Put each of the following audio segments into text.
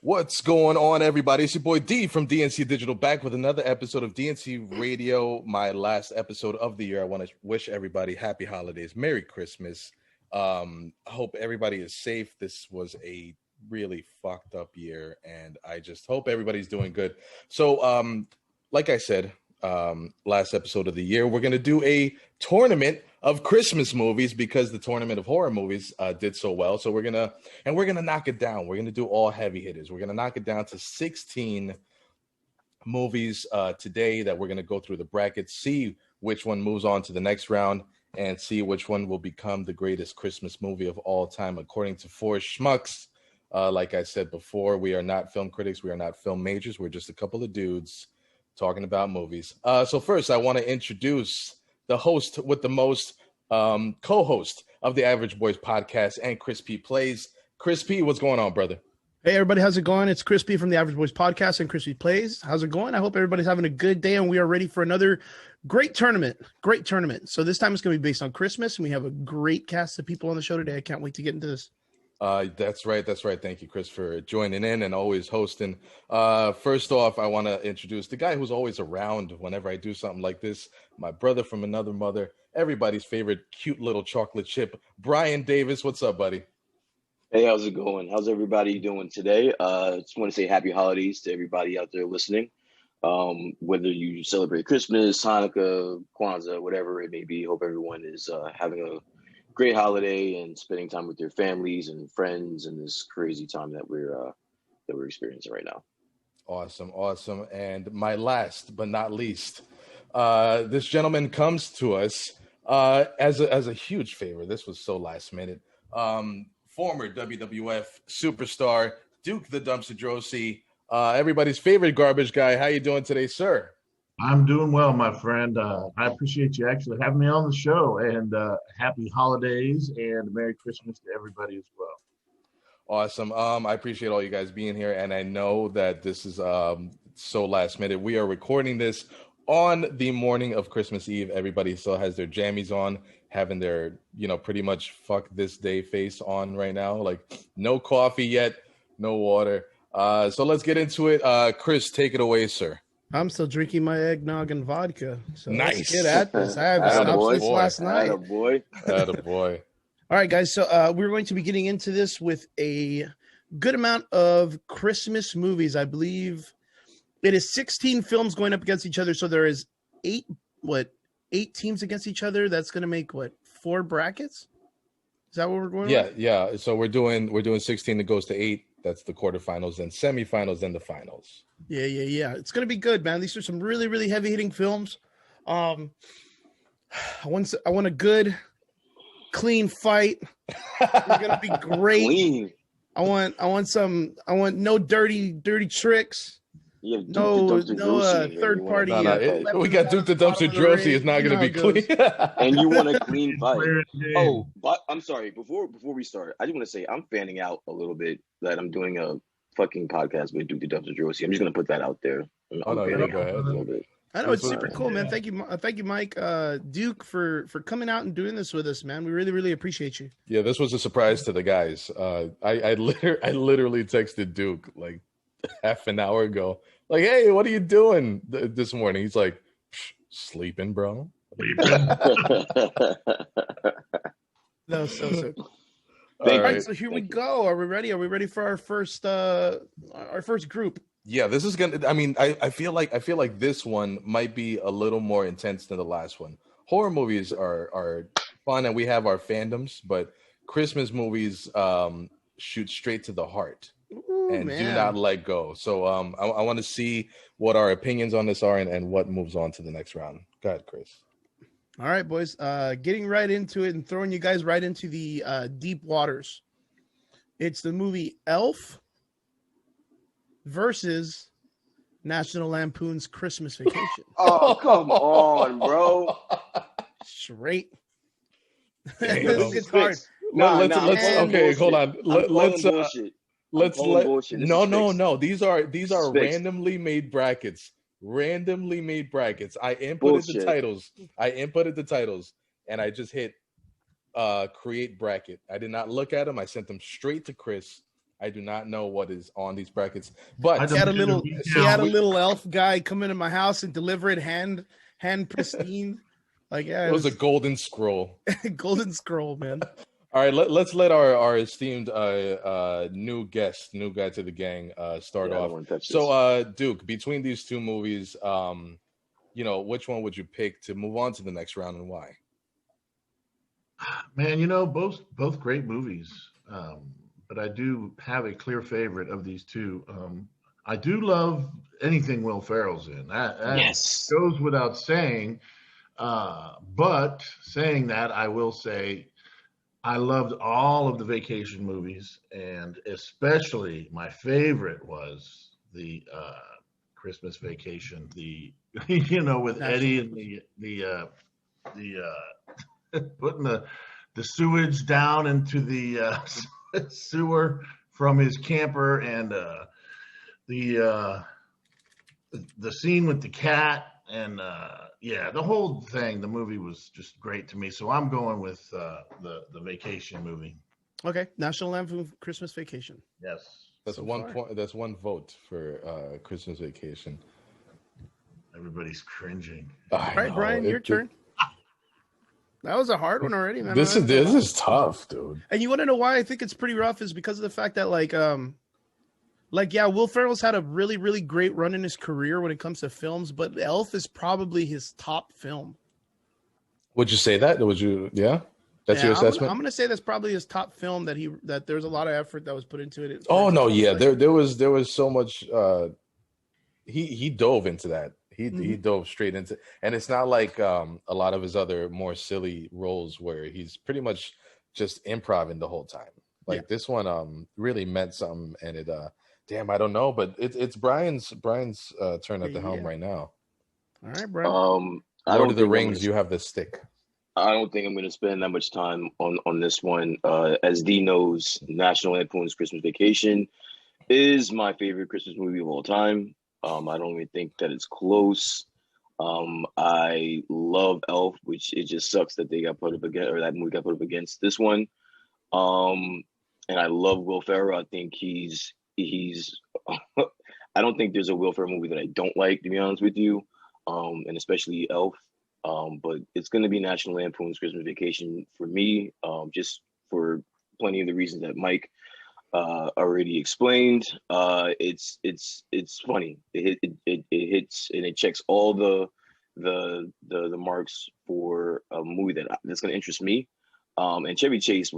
What's going on, everybody? It's your boy D from DNC Digital back with another episode of DNC Radio, my last episode of the year. I want to wish everybody happy holidays, Merry Christmas. I hope everybody is safe. This was a really fucked up year, and I just hope everybody's doing good. So, like I said, last episode of the year, we're going to do a tournament of Christmas movies because the tournament of horror movies did so well. So we're gonna knock it down. We're gonna do all heavy hitters. We're gonna knock it down to 16 movies today that we're gonna go through the brackets, see which one moves on to the next round, and see which one will become the greatest Christmas movie of all time, according to four schmucks. Like I said before, we are not film critics. We are not film majors. We're just a couple of dudes talking about movies. So first, I want to introduce the host with the most, co-host of the Average Boys podcast, and Chris P Plays. Chris P, what's going on, brother? Hey, everybody, how's it going? It's Chris P from the Average Boys podcast and Chris P Plays. How's it going? I hope everybody's having a good day, and we are ready for another great tournament. Great tournament. So this time it's going to be based on Christmas, and we have a great cast of people on the show today. I can't wait to get into this. That's right. Thank you, Chris, for joining in and always hosting. First off, I want to introduce the guy who's always around whenever I do something like this, my brother from another mother, everybody's favorite cute little chocolate chip, Brian Davis. What's up, buddy? Hey, how's it going? How's everybody doing today? Just want to say happy holidays to everybody out there listening. Whether you celebrate Christmas, Hanukkah, Kwanzaa, whatever it may be, hope everyone is having a great holiday and spending time with your families and friends in this crazy time that we're experiencing right now. Awesome. And my last but not least, this gentleman comes to us as a huge favor. This was so last minute. Former WWF superstar Duke the Dumpster Droese, everybody's favorite garbage guy. How you doing today, sir? I'm doing well, my friend. I appreciate you actually having me on the show, and happy holidays and Merry Christmas to everybody as well. Awesome. I appreciate all you guys being here, and I know that this is so last minute. We are recording this on the morning of Christmas Eve. Everybody still has their jammies on, having their, pretty much fuck this day face on right now. Like, no coffee yet, no water. So let's get into it. Chris, take it away, sir. I'm still drinking my eggnog and vodka. So nice. Let's get at this. I had this last night. Attaboy. All right, guys. So we're going to be getting into this with a good amount of Christmas movies. I believe it is 16 films going up against each other. So there is eight teams against each other. That's going to make 4 brackets? Is that what we're going with? Yeah. So we're doing 16 that goes to 8. That's the quarterfinals, then semifinals, then the finals. Yeah. It's going to be good, man. These are some really, really heavy-hitting films. I want a good, clean fight. It's going to be great. Clean. I want no dirty tricks. No third party. We got Duke the Dumpster Droese. It's not going to be clean. And you want a clean fight. Oh, but I'm sorry. Before we start, I just want to say I'm fanning out a little bit that I'm doing a fucking podcast with Duke the Dumpster Droese. I'm just going to put that out there. Go ahead. I know it's super cool, man. Thank you, Mike, Duke, for coming out and doing this with us, man. We really, really appreciate you. Yeah, this was a surprise to the guys. I literally texted Duke like half an hour ago, like, hey, what are you doing this morning? He's like, sleeping, bro. No, so cool. All right, so here we go. Are we ready? Are we ready for our first group? Yeah, this is gonna. I mean, I feel like this one might be a little more intense than the last one. Horror movies are fun, and we have our fandoms, but Christmas movies shoot straight to the heart. Do not let go. So I want to see what our opinions on this are and what moves on to the next round. Go ahead, Chris. All right, boys. Getting right into it and throwing you guys right into the deep waters. It's the movie Elf versus National Lampoon's Christmas Vacation. Oh, come on, bro. Straight. It's hard. Okay, hold on. No. These are Spicks. randomly made brackets. I inputted the titles and I just hit create bracket. I did not look at them. I sent them straight to Chris I do not know what is on these brackets, I but She had a deleted little, the she had a account. little elf guy come into my house and deliver it hand pristine. Like, yeah, it it was a was golden scroll. golden scroll, man. All right, let's let our esteemed new guest, new guy to the gang, start Yeah, I don't off. want to touch So, this. Duke, between these two movies, which one would you pick to move on to the next round and why? Man, both great movies. But I do have a clear favorite of these two. I do love anything Will Ferrell's in. That Yes. goes without saying. But saying that, I will say I loved all of the vacation movies, and especially my favorite was the Christmas Vacation. The with National Eddie and the putting the sewage down into the sewer from his camper, and the uh, the scene with the cat, and yeah, the whole thing. The movie was just great to me. So I'm going with the vacation movie. Okay, National Lampoon Christmas Vacation. Yes, That's So one far. point. That's one vote for Christmas Vacation. everybody's cringing. I All right, know. Brian, your turn. That was a hard one already, man. This is tough, dude. And you want to know why I think it's pretty rough is because of the fact that yeah, Will Ferrell's had a really, really great run in his career when it comes to films, but Elf is probably his top film. Would you say that? Would you? Yeah, that's your Yeah, assessment. I'm gonna say that's probably his top film that there's a lot of effort that was put into it. Oh no, yeah. There was so much. He dove into that. He dove straight into, and it's not like a lot of his other more silly roles where he's pretty much just improvising the whole time. Like this one really meant something, and it damn, I don't know, but it's Brian's turn at the helm right now. All right, Brian. I Lord don't of the think Rings, you have the stick. I don't think I'm going to spend that much time on this one. As D knows, National Lampoon's Christmas Vacation is my favorite Christmas movie of all time. I don't even think that it's close. I love Elf, which it just sucks that they got put up against, or that movie got put up against this one. And I love Will Ferrell. I think he's. I don't think there's a Will Ferrell movie that I don't like, to be honest with you, and especially Elf. But it's going to be National Lampoon's Christmas Vacation for me, just for plenty of the reasons that Mike already explained. It's funny. It hits and it checks all the marks for a movie that's going to interest me. And Chevy Chase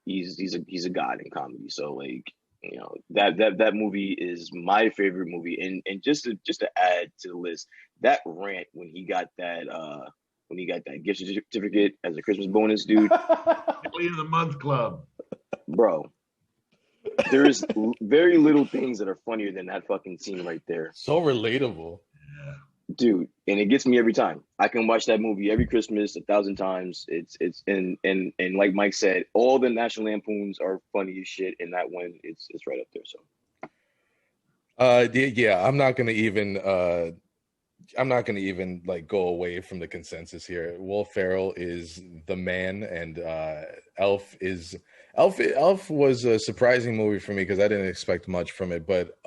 he's a god in comedy. So like, that movie is my favorite movie. And just to add to the list, that rant when he got that gift certificate as a Christmas bonus, dude. Family of the Month Club. Bro, there's very little things that are funnier than that fucking scene right there. So relatable. Yeah. Dude, and it gets me every time. I can watch that movie every Christmas 1,000 times. It's and like Mike said, all the National Lampoons are funny as shit, and that one it's right up there. So yeah, I'm not gonna even like go away from the consensus here. Will Ferrell is the man, and Elf was a surprising movie for me because I didn't expect much from it, but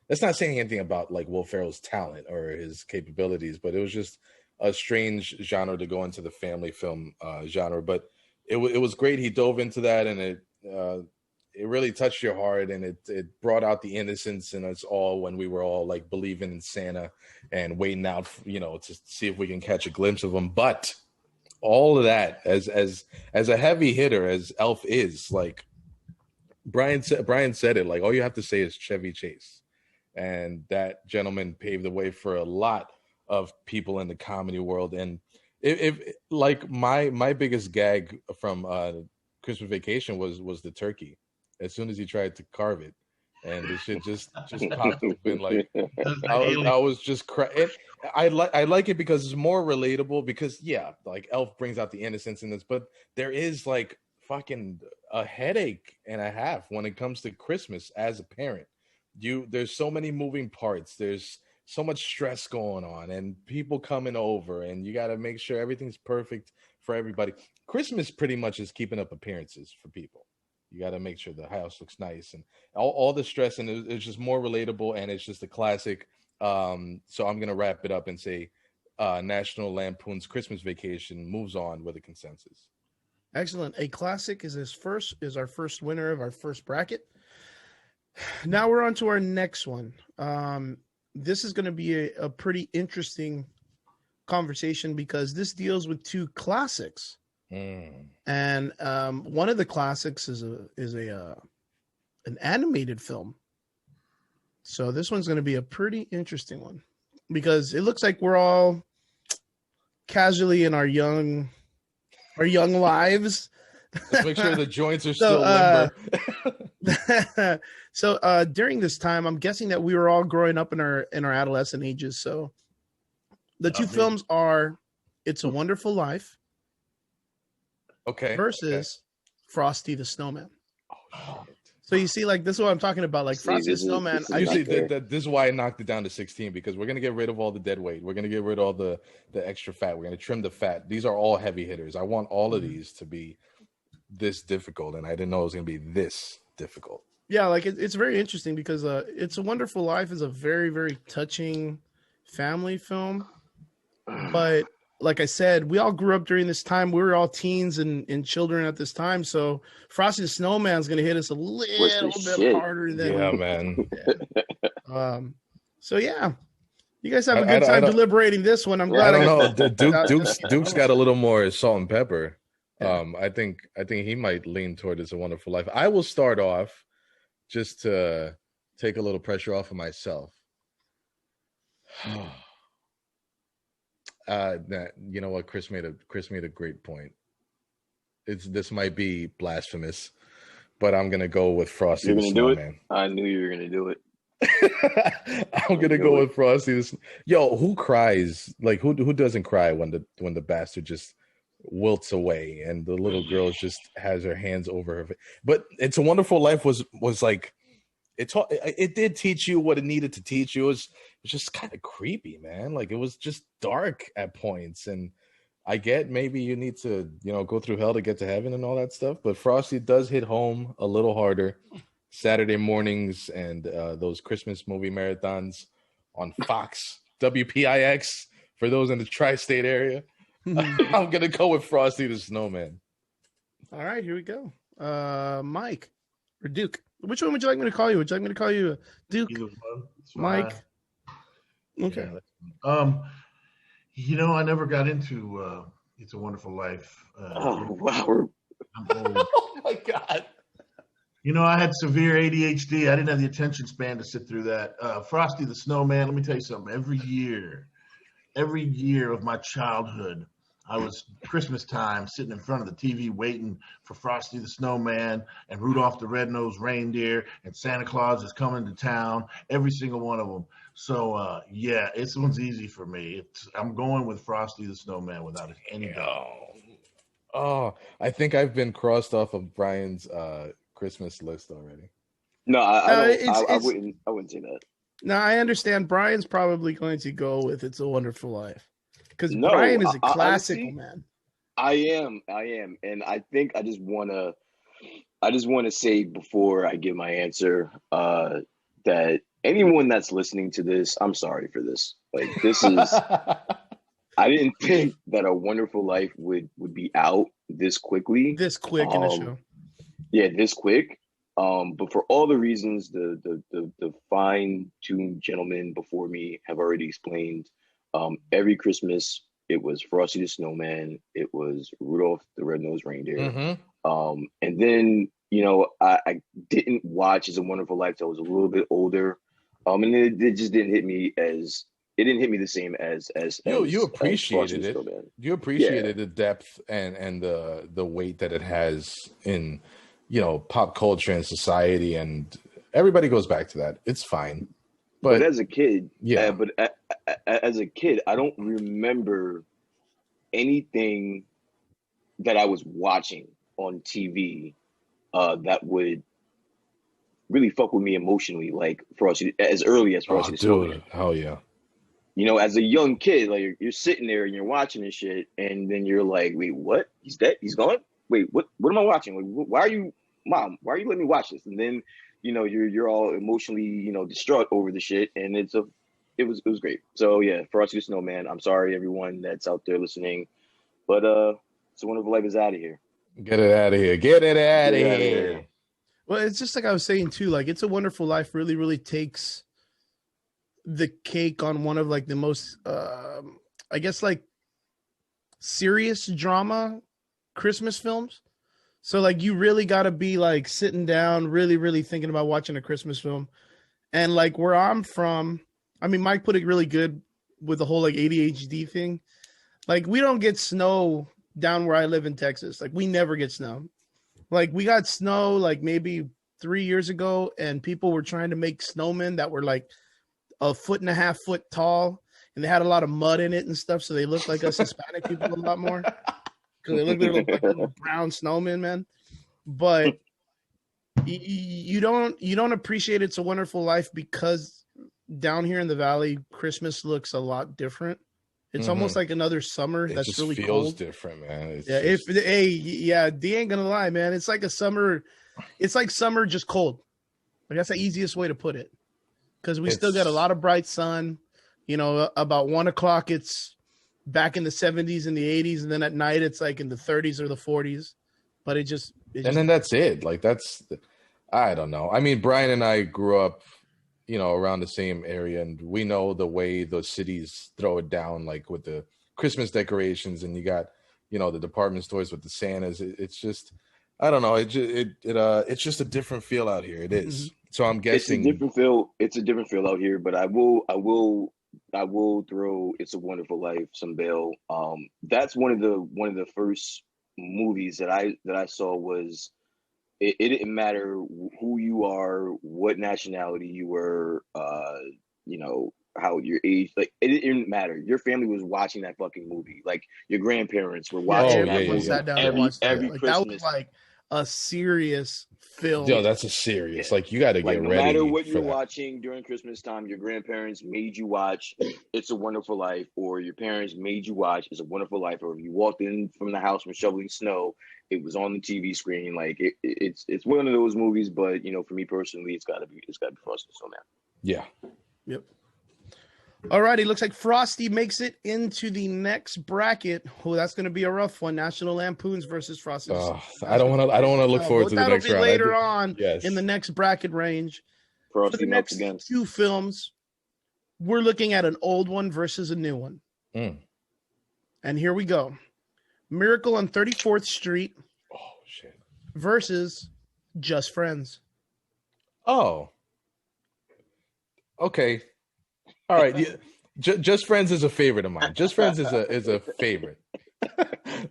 that's not saying anything about like Will Ferrell's talent or his capabilities, but it was just a strange genre to go into the family film genre. But it was great. He dove into that, and it really touched your heart, and it brought out the innocence in us all when we were all like believing in Santa and waiting out, to see if we can catch a glimpse of him. But all of that, as a heavy hitter as Elf is, like Brian said it, like all you have to say is Chevy Chase. And that gentleman paved the way for a lot of people in the comedy world. And if like my biggest gag from Christmas Vacation was the turkey. As soon as he tried to carve it, and the shit just popped open, like I was just crying. I like it because it's more relatable. Because like Elf brings out the innocence in this, but there is like fucking a headache and a half when it comes to Christmas as a parent. There's so many moving parts. There's so much stress going on and people coming over, and you got to make sure everything's perfect for everybody. Christmas pretty much is keeping up appearances for people. You got to make sure the house looks nice and all the stress, and it's just more relatable, and it's just a classic. So I'm gonna wrap it up and say, National Lampoon's Christmas Vacation moves on with a consensus. Excellent. A classic is our first winner of our first bracket. Now we're on to our next one. This is going to be a pretty interesting conversation because this deals with two classics. And one of the classics is an animated film. So this one's going to be a pretty interesting one because it looks like we're all casually in our young lives. Let's make sure the joints are still limber. So during this time, I'm guessing that we were all growing up in our adolescent ages. So the two films are It's a Wonderful Life. Okay. Versus Frosty the Snowman. Oh, shit. So you see, like, this is what I'm talking about. Like, Frosty the Snowman. This is why I knocked it down to 16, because we're going to get rid of all the dead weight. We're going to get rid of all the extra fat. We're going to trim the fat. These are all heavy hitters. I want all of these to be this difficult, and I didn't know it was going to be this difficult. Yeah, like, it's very interesting because It's a Wonderful Life is a very, very touching family film. But like I said, we all grew up during this time. We were all teens and children at this time. So Frosty the Snowman is going to hit us a little bit harder than. Yeah, man. Yeah. So yeah, you guys have a good time deliberating this one. I'm glad. I don't know. Duke's got a little more salt and pepper. Yeah. I think he might lean toward It's a Wonderful Life. I will start off just to take a little pressure off of myself. You know what? Chris made a great point. This might be blasphemous, but I'm gonna go with Frosty. You're the gonna Snowman. do it. I knew you were gonna do it. I'm gonna go with Frosty. Yo, who cries? Like who doesn't cry when the bastard just wilts away and the little girl just has her hands over her face? But It's a Wonderful Life was like it did teach you what it needed to teach you. It was just kind of creepy, man. Like it was just dark at points, and I get maybe you need to, go through hell to get to heaven and all that stuff, but Frosty does hit home a little harder. Saturday mornings and those Christmas movie marathons on Fox, WPIX for those in the tri-state area. I'm gonna go with Frosty the Snowman. All right, here we go. Mike or Duke. Which one would you like me to call you? Would you like me to call you Duke? Mike? Okay. Yeah. I never got into It's a Wonderful Life. Wow. Oh my God. I had severe ADHD. I didn't have the attention span to sit through that. Frosty the Snowman, let me tell you something. Every year of my childhood, I was Christmas time sitting in front of the TV waiting for Frosty the Snowman and Rudolph the Red-Nosed Reindeer and Santa Claus is coming to town, every single one of them. So, this one's easy for me. I'm going with Frosty the Snowman without any doubt. Oh, I think I've been crossed off of Brian's Christmas list already. No, I wouldn't say that. No, I understand. Brian's probably going to go with It's a Wonderful Life. Because Brian is a classical man. I am, and I think I just want to say before I give my answer that anyone that's listening to this, I'm sorry for this. Like this is, I didn't think that A Wonderful Life would be out this quickly. This quick in a show. Yeah, this quick. But for all the reasons the fine-tuned gentlemen before me have already explained. Every Christmas, it was Frosty the Snowman. It was Rudolph the Red-Nosed Reindeer. Mm-hmm. And then, I didn't watch It's a Wonderful Life till I was a little bit older. And it just didn't hit me the same as you appreciated it. You appreciated the depth and the weight that it has in, pop culture and society, and everybody goes back to that. It's fine. But as a kid, as a kid, I don't remember anything that I was watching on TV that would really fuck with me emotionally, like Frosty, as early as Frosty. Dude, hell yeah. As a young kid, like you're sitting there and you're watching this shit, and then you're like, "Wait, what? He's dead? He's gone? Wait, what am I watching? Like, why are you Mom, why are you letting me watch this? And then, you're all emotionally, distraught over the shit, and it was great. So yeah, Frosty the Snowman. I'm sorry, everyone that's out there listening, but It's a Wonderful Life is out of here. Get it out of here. Get it out of here. Well, it's just like I was saying too. Like, It's a Wonderful Life really, really takes the cake on one of like the most, I guess, like serious drama Christmas films. So like you really got to be like sitting down, really, really thinking about watching a Christmas film. And like where I'm from, I mean, Mike put it really good with the whole like ADHD thing. Like we don't get snow down where I live in Texas. Like we never get snow. Like we got snow like maybe 3 years ago, and people were trying to make snowmen that were like 1.5 foot tall, and they had a lot of mud in it and stuff, so they looked like us Hispanic people a lot more because they look like little brown snowmen, man. But you don't appreciate It's a Wonderful Life because down here in the valley, Christmas looks a lot different. It's almost like another summer. It that's just really feels cold. different, man. D ain't gonna lie, man. It's like a summer. It's like summer, just cold. Like that's the easiest way to put it. Because we still got a lot of bright sun. About 1 o'clock, it's back in the 70s and the 80s, and then at night it's like in the 30s or the 40s. But and then that's it. Like I don't know. I mean, Brian and I grew up, around the same area, and we know the way those cities throw it down, like with the Christmas decorations, and you got, the department stores with the Santas. It's just, I don't know. It's just a different feel out here. It is. So I'm guessing it's a different feel. It's a different feel out here, but I will throw It's a Wonderful Life some bail. That's one of the first movies that I saw was it didn't matter who you are, what nationality you were, how your age, like it didn't matter. Your family was watching that fucking movie. Like your grandparents were watching that movie. Sat down and watched every like, Christmas. that was like a serious film. Yo, that's a serious. Like you got to get no ready. No matter what you're that. watching during Christmas time, your grandparents made you watch It's a Wonderful Life, or your parents made you watch It's a Wonderful Life, or if you walked in from the house from shoveling snow, it was on the TV screen. Like it's one of those movies. But for me personally, it's gotta be Frosty the Snowman. Yeah. Yep. All righty, looks like Frosty makes it into the next bracket. Oh, that's going to be a rough one. National Lampoons versus Frosty. I don't want to look forward to the next round. Later on in the next bracket range. Frosty For the next two films, we're looking at an old one versus a new one. And here we go. Miracle on 34th Street. Oh, shit. Versus Just Friends. Oh. Okay. All right, yeah. Just Friends is a favorite of mine. Just Friends is a favorite.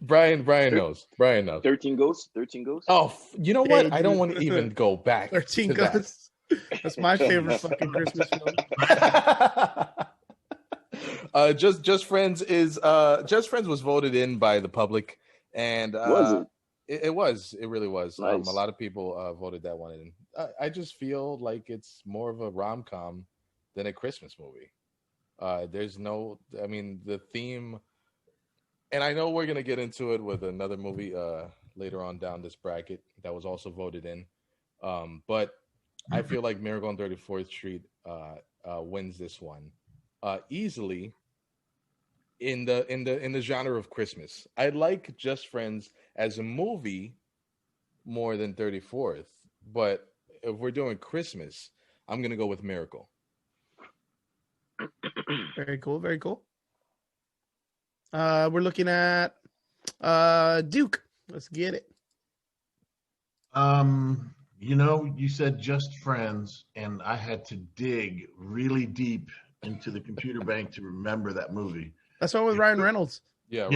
Brian knows. 13 Ghosts. Oh, you know what? I don't want to even go back. 13 Ghosts. That's my favorite fucking Christmas film. Just Friends was voted in by the public, and was it? It really was. Nice. A lot of people voted that one in. I just feel like it's more of a rom-com than a Christmas movie. The theme, and I know we're gonna get into it with another movie later on down this bracket that was also voted in, but I feel like Miracle on 34th Street wins this one easily in the genre of Christmas. I like Just Friends as a movie more than 34th, but if we're doing Christmas, I'm gonna go with Miracle. Very cool. Very cool. We're looking at Duke. Let's get it. You said Just Friends, and I had to dig really deep into the computer bank to remember that movie. That's one with Ryan Reynolds. Yeah.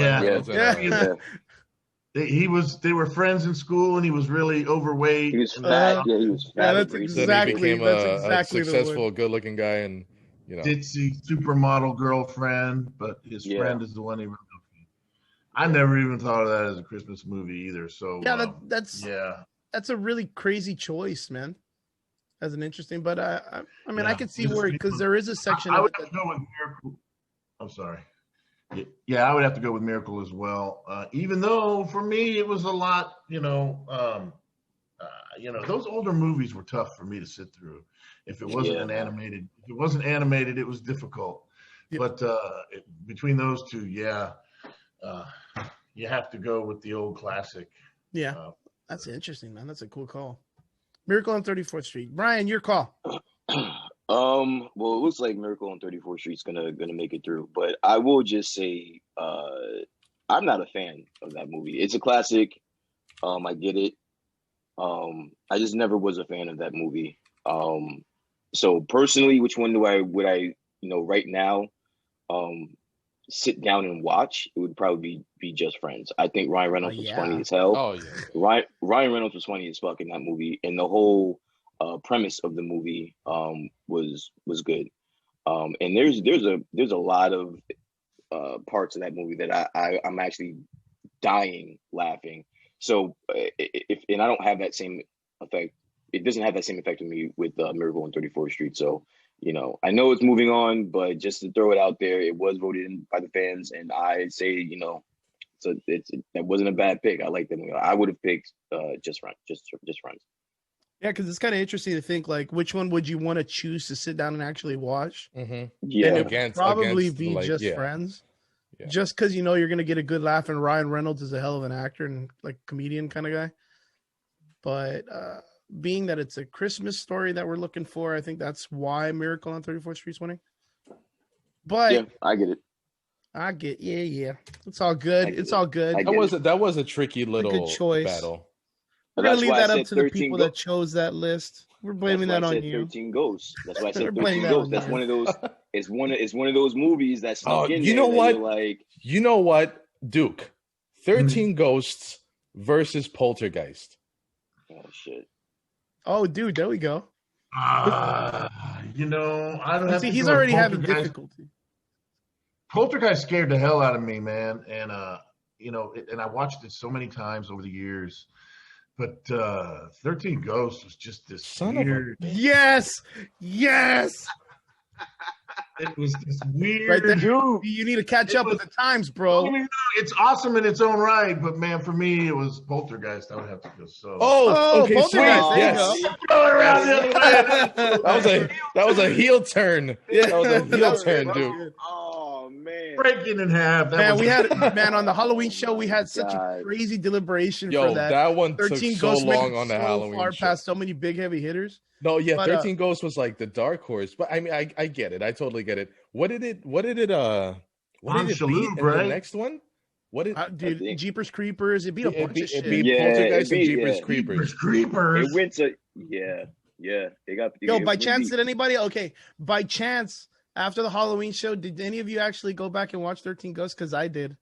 They were friends in school, and he was really overweight. He was fat. He was fat. That's exactly. He became a successful, good-looking guy, and ditzy supermodel girlfriend, but his friend is the one he really loved. I never even thought of that as a Christmas movie either. So that's a really crazy choice, man. As an interesting, but I could see where, because there is a section. I would have to go with Miracle. I'm sorry. Yeah, I would have to go with Miracle as well. Even though for me it was a lot, those older movies were tough for me to sit through. If it wasn't animated, it was difficult. Yeah. But between those two, you have to go with the old classic. Yeah, that's interesting, man. That's a cool call. Miracle on 34th Street. Brian, your call. Well, it looks like Miracle on 34th Street's gonna make it through, but I will just say, I'm not a fan of that movie. It's a classic. I get it. I just never was a fan of that movie. So personally, which one would I right now, sit down and watch? It would probably be Just Friends. I think Ryan Reynolds was funny as hell. Oh yeah. Ryan Reynolds was funny as fuck in that movie, and the whole premise of the movie was good. And there's a lot of parts of that movie that I'm actually dying laughing. So and I don't have that same effect. It doesn't have that same effect on me with Miracle on 34th Street. So, I know it's moving on, but just to throw it out there, it was voted in by the fans, and I say, so that wasn't a bad pick. I like that movie. I would have picked Just Friends. Just Friends. Yeah, because it's kind of interesting to think, like, which one would you want to choose to sit down and actually watch? Mm-hmm. Yeah, and it would probably be Just Friends. Yeah. Just because you're going to get a good laugh, and Ryan Reynolds is a hell of an actor and like comedian kind of guy. But being that it's a Christmas story that we're looking for, I think that's why Miracle on 34th Street's winning. But yeah, I get it. Yeah. It's all good. It's all good. That was a tricky little good choice. battle. We're going to leave that up to the people that chose that list. We're blaming that on you. 13 Ghosts. That's why I said 13 Ghosts. That's one of those. It's one of those movies that's snuck in there. You know what, Duke? 13 Ghosts versus Poltergeist. Oh shit. Oh, dude, there we go. I don't have. See, he's already having difficulty. Poltergeist scared the hell out of me, man, and and I watched it so many times over the years. But 13 Ghosts was just this weird. Yes. It was this weird. Right there. You need to catch up with the times, bro. It's awesome in its own right, but man, for me, it was Poltergeist. I would have to go. So. Oh, okay, Poltergeist. Sweet. Yes. That was a heel turn. Yeah. That was a heel turn, dude. Oh man. Breaking in half. We had on the Halloween show. We had such a crazy deliberation for that. That one took 13 so Ghosts long on the Halloween far show. past so many big heavy hitters. No, yeah, 13 Ghosts was like the dark horse, but I mean, I get it. I totally get it. What did it beat in the next one? What did Jeepers Creepers? It beat a bunch of shit. It beat Poltergeist and Jeepers Creepers. Creepers. It went to They got. By chance, did anybody? Okay, by chance, after the Halloween show, did any of you actually go back and watch 13 Ghosts? Because I did.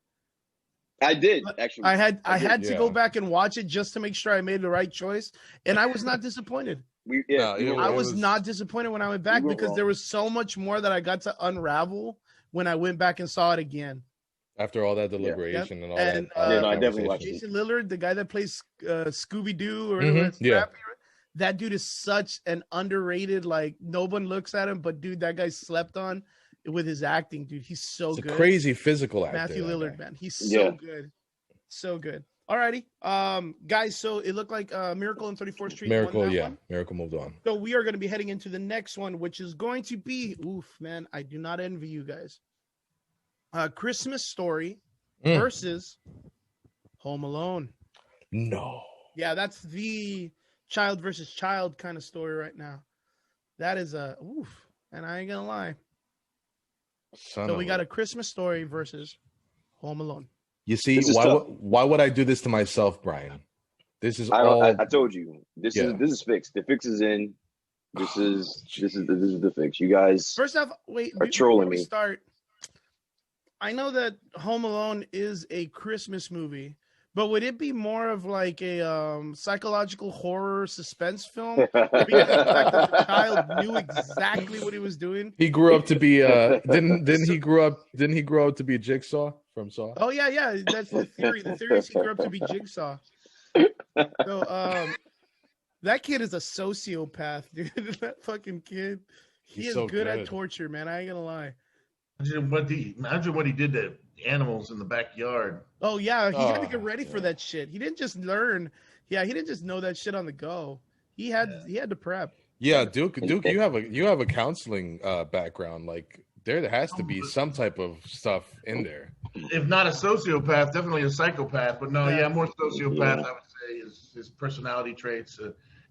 I did actually. I had to go back and watch it just to make sure I made the right choice, and I was not disappointed. I was not disappointed when I went back because there was so much more that I got to unravel when I went back and saw it again. After all that deliberation and all that. I definitely watched Jason Lillard, the guy that plays Scooby Doo or whatever. That dude is such an underrated. Like no one looks at him, but dude, that guy slept on with his acting. Dude, he's so good. A crazy physical actor. Matthew Lillard, man, he's so good, so good. Alrighty, guys. So it looked like Miracle on 34th Street. Miracle moved on. So we are going to be heading into the next one, which is going to be, man, I do not envy you guys. Christmas Story versus Home Alone. No. Yeah, that's the child versus child kind of story right now. That is and I ain't gonna lie. So we got a Christmas Story versus Home Alone. You see, why would I do this to myself, Brian? This is I told you. This is fixed. The fix is in. This is the fix. You guys first off, are trolling me. Start. I know that Home Alone is a Christmas movie, but would it be more of like a psychological horror suspense film? Because the fact that the child knew exactly what he was doing. He grew up to be didn't he grow up to be Jigsaw from Saw? Oh yeah. That's the theory. The theory is he grew up to be Jigsaw. So that kid is a sociopath, dude. That fucking kid. He's so good at torture, man. I ain't gonna lie. Imagine what he did to animals in the backyard. Oh yeah, he had to get ready for that shit. He didn't just learn Yeah, he didn't just know that shit on the go. He had to prep. Yeah, Duke, you have a counseling background. Like there has to be some type of stuff in there. If not a sociopath, definitely a psychopath. But no, more sociopath. I would say is his personality traits.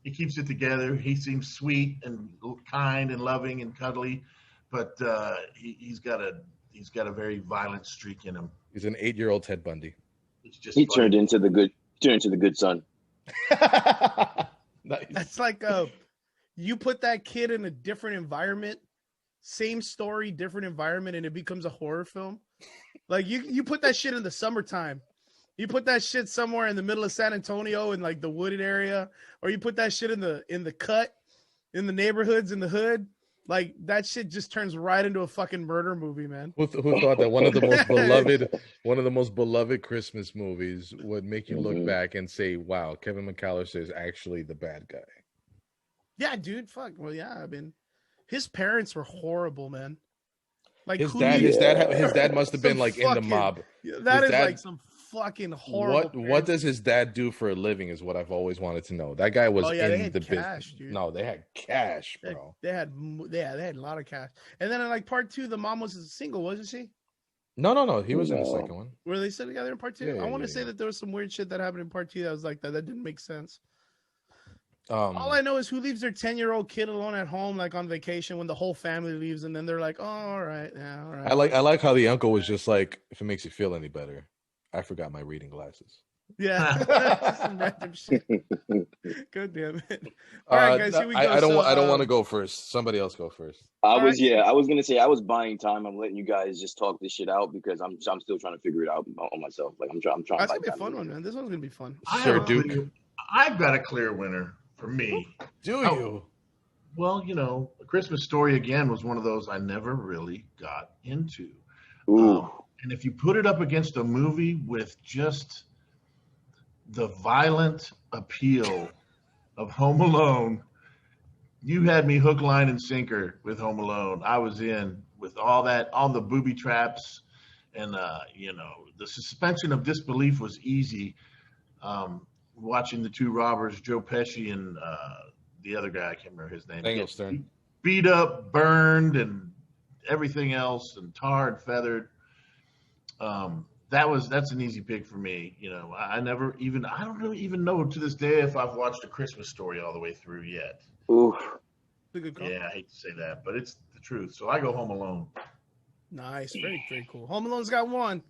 He keeps it together. He seems sweet and kind and loving and cuddly, but he's got a very violent streak in him. He's an 8-year-old Ted Bundy. He turned into the good son. Nice. That's like you put that kid in a different environment, same story, different environment, and it becomes a horror film. Like you put that shit in the summertime. You put that shit somewhere in the middle of San Antonio in like the wooded area, or you put that shit in the cut, in the neighborhoods, in the hood. Like that shit just turns right into a fucking murder movie, man. Who thought that one of the most beloved Christmas movies would make you look back and say, "Wow, Kevin McAllister is actually the bad guy." Yeah, dude. Fuck. Well, yeah. I mean, his parents were horrible, man. Like his dad must have been like in the mob. That is like some fucking horrible. What does his dad do for a living? Is what I've always wanted to know. That guy was in the business. Dude. No, they had cash, bro. They had a lot of cash. And then in like part 2, the mom was single, wasn't she? No. He was in the second one. Were they still together in part 2? I want to say that there was some weird shit that happened in part 2 that was like that. That didn't make sense. All I know is who leaves their 10-year-old kid alone at home, like on vacation, when the whole family leaves, and then they're like, "Oh, all right, yeah, all right." I like how the uncle was just like, "If it makes you feel any better, I forgot my reading glasses." Yeah, some random shit. God damn it! All right, guys, here we go. I don't want to go first. Somebody else go first. I was gonna say I was buying time. I'm letting you guys just talk this shit out because I'm still trying to figure it out on myself. Like I'm trying. That's gonna be a fun one, man. This one's gonna be fun. Sir Duke, I've got a clear winner. For me. Do you? Well, A Christmas Story, again, was one of those I never really got into. And if you put it up against a movie with just the violent appeal of Home Alone, you had me hook, line, and sinker with Home Alone. I was in with all the booby traps, and, the suspension of disbelief was easy. Watching the two robbers, Joe Pesci and the other guy, I can't remember his name. Engelstern. Beat up, burned, and everything else, and tarred, feathered. That's an easy pick for me. I don't even know to this day if I've watched A Christmas Story all the way through yet. Ooh. Yeah, I hate to say that, but it's the truth. So I go Home Alone. Nice, very, very cool. Home Alone's got one.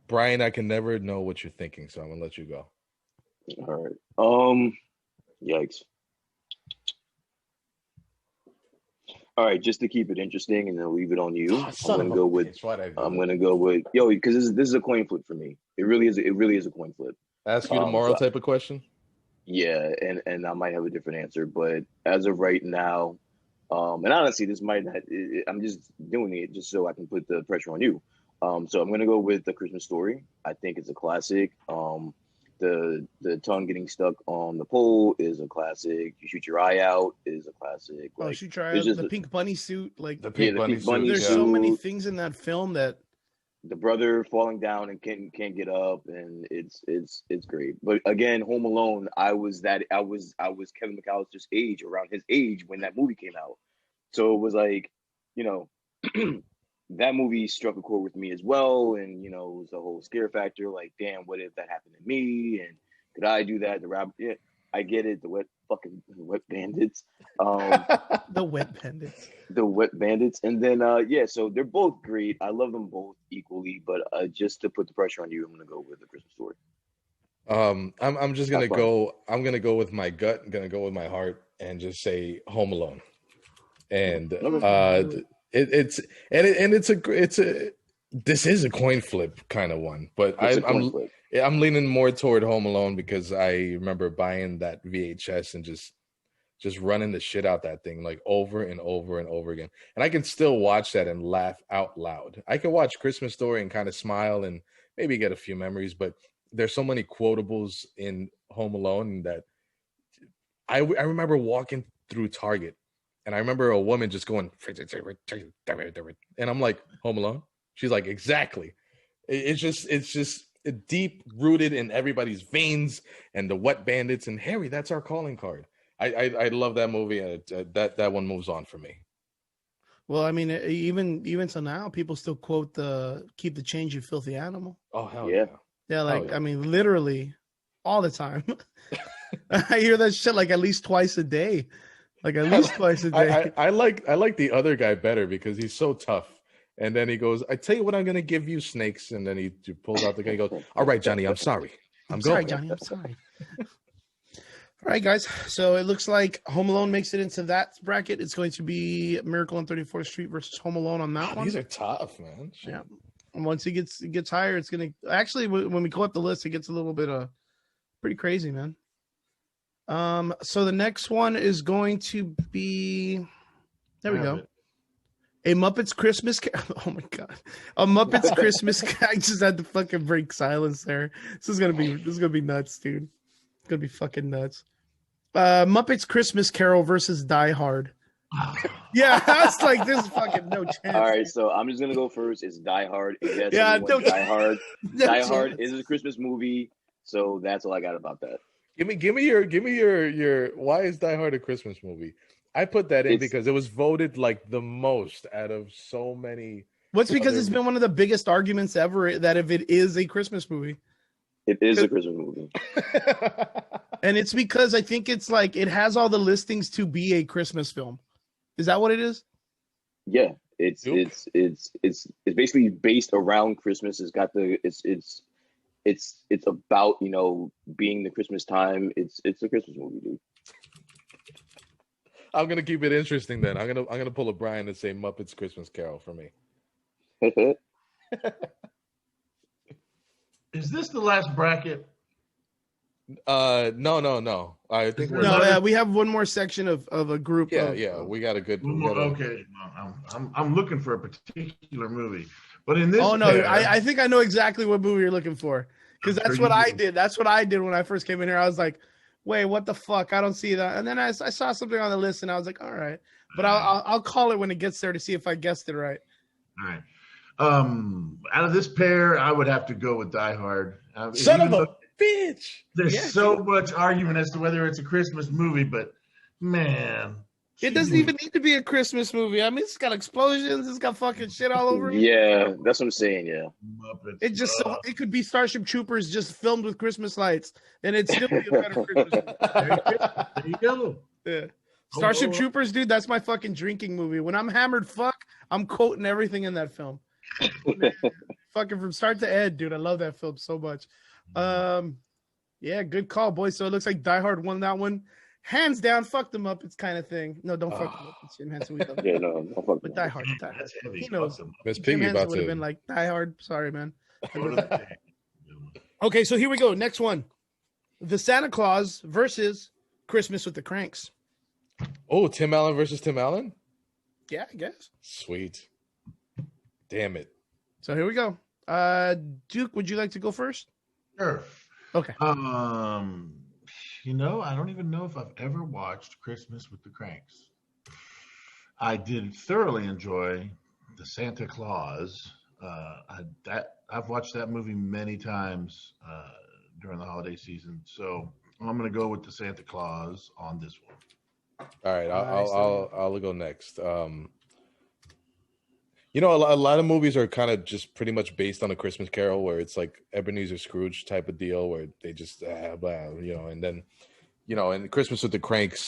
Brian, I can never know what you're thinking, so I'm gonna let you go. All right. Yikes. All right, just to keep it interesting, and then leave it on you. I'm gonna go with because this is a coin flip for me. It really is a coin flip. Ask you tomorrow type of question. Yeah, and I might have a different answer, but as of right now, and honestly, this might not. I'm just doing it just so I can put the pressure on you. So I'm going to go with The Christmas Story. I think it's a classic. The tongue getting stuck on the pole is a classic. You shoot your eye out is a classic. Like, shoot your eye out. The pink bunny suit. Like the pink bunny suit. There's so many things in that film that the brother falling down and can't get up, and it's great. But again, Home Alone, I was Kevin McAllister's age, around his age when that movie came out. So it was like, that movie struck a chord with me as well, and it was the whole scare factor. Like, damn, what if that happened to me? And could I do that? Yeah, I get it. The wet bandits. The wet bandits. The wet bandits, and then so they're both great. I love them both equally, but just to put the pressure on you, I'm gonna go with The Christmas Story. I'm just gonna go. I'm gonna go with my gut. I'm gonna go with my heart, and just say Home Alone. And this is a coin flip kind of one, but I'm leaning more toward Home Alone because I remember buying that VHS and just running the shit out that thing like over and over and over again. And I can still watch that and laugh out loud. I can watch Christmas Story and kind of smile and maybe get a few memories, but there's so many quotables in Home Alone that I remember walking through Target. And I remember a woman just going, and I'm like, Home Alone? She's like, exactly. It's just deep rooted in everybody's veins, and the wet bandits and Harry. That's our calling card. I love that movie, and that one moves on for me. Well, I mean, even so now, people still quote the "Keep the change, you filthy animal." Oh hell yeah! Yeah, like I mean, literally all the time. I hear that shit like at least twice a day. Like at least twice a day. I like the other guy better because he's so tough. And then he goes, "I tell you what, I'm gonna give you, snakes." And then he pulls out the gun. He goes, "All right, Johnny, I'm sorry. I'm sorry, going." Johnny. I'm sorry. All right, guys. So it looks like Home Alone makes it into that bracket. It's going to be Miracle on 34th Street versus Home Alone on that one. These are tough, man. Shit. Yeah. And once it gets higher, it's gonna actually when we go up the list, it gets a little bit pretty crazy, man. So the next one is going to be there we go. A Muppets Christmas oh my god. A Muppets Christmas I just had to fucking break silence there. This is gonna be nuts, dude. It's gonna be fucking nuts. Muppets Christmas Carol versus Die Hard. Yeah, that's like this fucking no chance. All right, so I'm just gonna go first. It's Die Hard. Yes, yeah, Die Hard. No Die chance. Hard is a Christmas movie, so that's all I got about that. Give me your why is Die Hard a Christmas movie? I put that in because it was voted like the most out of so many. What's because it's been one of the biggest arguments ever that if it is a Christmas movie. It is a Christmas movie. And it's because I think it's like it has all the listings to be a Christmas film. Is that what it is? Yeah, it's basically based around Christmas. It's got it's about, you know, being the Christmas time. It's a Christmas movie, dude. I'm gonna keep it interesting then. I'm gonna pull a Brian and say Muppets Christmas Carol for me. Is this the last bracket? No. I think we have one more section of a group. Yeah. We got a good. Okay, I'm looking for a particular movie, but in this. Oh no, I think I know exactly what movie you're looking for because that's what I did. That's what I did when I first came in here. I was like, wait, what the fuck? I don't see that. And then I saw something on the list, and I was like, all right, but I'll call it when it gets there to see if I guessed it right. All right. Out of this pair, I would have to go with Die Hard. Son of a bitch! There's so much argument as to whether it's a Christmas movie, but man, it doesn't even need to be a Christmas movie. I mean, it's got explosions, it's got fucking shit all over it. Yeah, that's what I'm saying. Yeah, Muppets. It just it could be Starship Troopers just filmed with Christmas lights, and it'd still be a better Christmas movie. There you go. Yeah. Starship Troopers, dude, that's my fucking drinking movie. When I'm hammered, I'm quoting everything in that film. Man, fucking from start to end, dude. I love that film so much. Yeah, good call, boys. So it looks like Die Hard won that one. Hands down, fuck them up. It's kind of thing. No, don't fuck them up. It's Jim Henson. We love yeah, no, don't fuck but Die Hard. That's heavy. He knows. Miss Jim Piggy Henson about would have to been like, Die Hard. Sorry, man. Okay, so here we go. Next one. The Santa Claus versus Christmas with the Cranks. Oh, Tim Allen versus Tim Allen? Yeah, I guess. Sweet. Damn it. So here we go. Duke, would you like to go first? Sure. Okay. You know, I don't even know if I've ever watched Christmas with the Cranks. I did thoroughly enjoy the Santa Claus. I've watched that movie many times during the holiday season, so I'm going to go with the Santa Claus on this one. All right, I'll go next. You know, a lot of movies are kind of just pretty much based on A Christmas Carol, where it's like Ebenezer Scrooge type of deal, where they just, you know, and then, you know, in Christmas with the Cranks,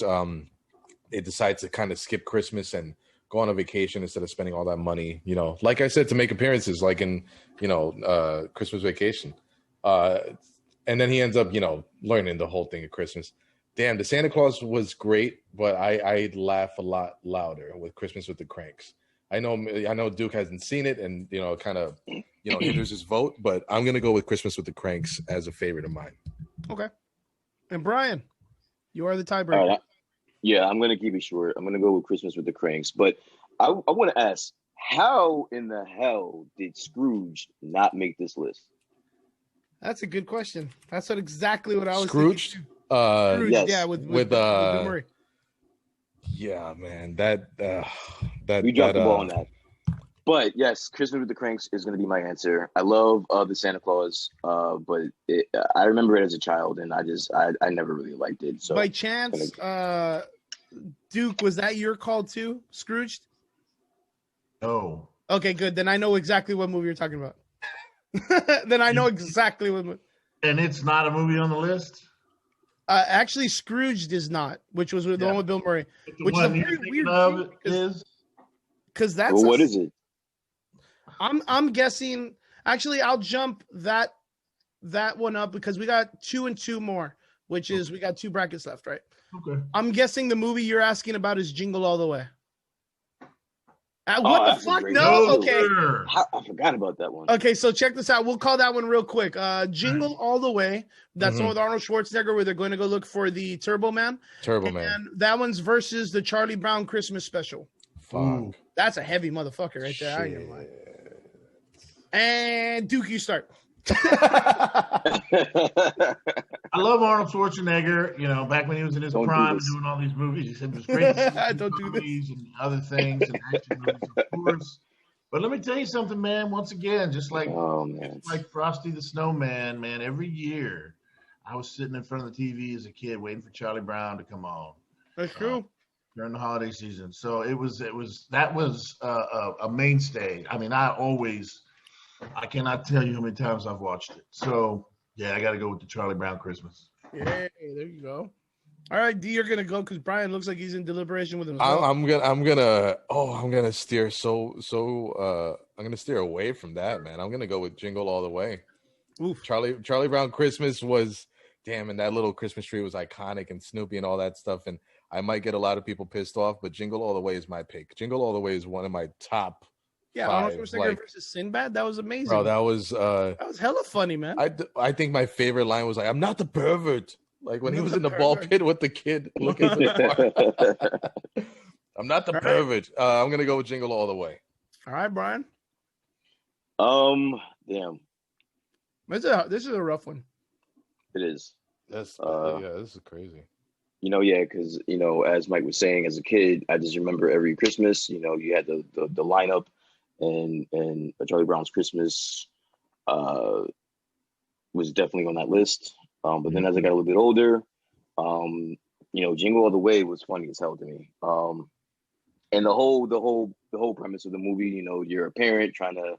they decide to kind of skip Christmas and go on a vacation instead of spending all that money, you know, like I said, to make appearances, like in, you know, Christmas Vacation. And then he ends up, you know, learning the whole thing at Christmas. Damn, the Santa Claus was great, but I laugh a lot louder with Christmas with the Cranks. I know Duke hasn't seen it, and you know, kind of, you know, hinders his vote, but I'm gonna go with Christmas with the Cranks as a favorite of mine. Okay. And Brian, you are the tiebreaker. All right. Yeah, I'm gonna keep it short. I'm gonna go with Christmas with the Cranks, but I want to ask, how in the hell did Scrooge not make this list? That's a good question. That's exactly what I was Scrooge? thinking. Scrooge, yes. Yeah, with Bill Murray. Yeah, man, that we dropped the ball on that. But yes, Christmas with the Cranks is going to be my answer. I love the Santa Claus, but I remember it as a child, and I never really liked it. So by chance, Duke, was that your call too, Scrooged? No. Okay, good. Then I know exactly what movie you're talking about. Then I know exactly what movie. And it's not a movie on the list? Actually, Scrooged is not, which was the one with Bill Murray. Which is a very weird thing, is? Because that's well, what is it? I'm guessing. Actually, I'll jump that one up because we got 2 and 2 more, which is we got 2 brackets left, right? Okay. I'm guessing the movie you're asking about is Jingle All the Way. What the fuck? No, okay. I forgot about that one. Okay, so check this out. We'll call that one real quick. Jingle All the Way. That's one with Arnold Schwarzenegger where they're going to go look for the Turbo Man. And that one's versus the Charlie Brown Christmas special. Fuck. That's a heavy motherfucker right there. I ain't gonna lie. And Duke, you start. I love Arnold Schwarzenegger. You know, back when he was in his prime doing all these movies, he said it was great. Don't do this. And other things and action movies, of course. But let me tell you something, man. Once again, just like Frosty the Snowman, man. Every year, I was sitting in front of the TV as a kid, waiting for Charlie Brown to come on. That's true. During the holiday season, so it was a mainstay. I mean, I cannot tell you how many times I've watched it. So yeah, I got to go with the Charlie Brown Christmas. Yeah, there you go. All right, D, you're gonna go because Brian looks like he's in deliberation with himself. I'm gonna steer I'm gonna steer away from that, man. I'm gonna go with Jingle All the Way. Oof. Charlie Brown Christmas was and that little Christmas tree was iconic, and Snoopy and all that stuff. And I might get a lot of people pissed off, but Jingle All the Way is my pick. Jingle All the Way is one of my top. Yeah, Arnold Schwarzenegger versus Sinbad. That was amazing. Bro, that was hella funny, man. I think my favorite line was like, "I'm not the pervert." Like when he was in the ball pit with the kid looking for the bar. I'm not the pervert. I'm gonna go with Jingle All the Way. All right, Brian. Damn. This is a rough one. It is. This is crazy. Because as Mike was saying, as a kid, I just remember every Christmas, you had the lineup, and Charlie Brown's Christmas was definitely on that list. But then as I got a little bit older, Jingle All the Way was funny as hell to me. And the whole premise of the movie, you're a parent trying to,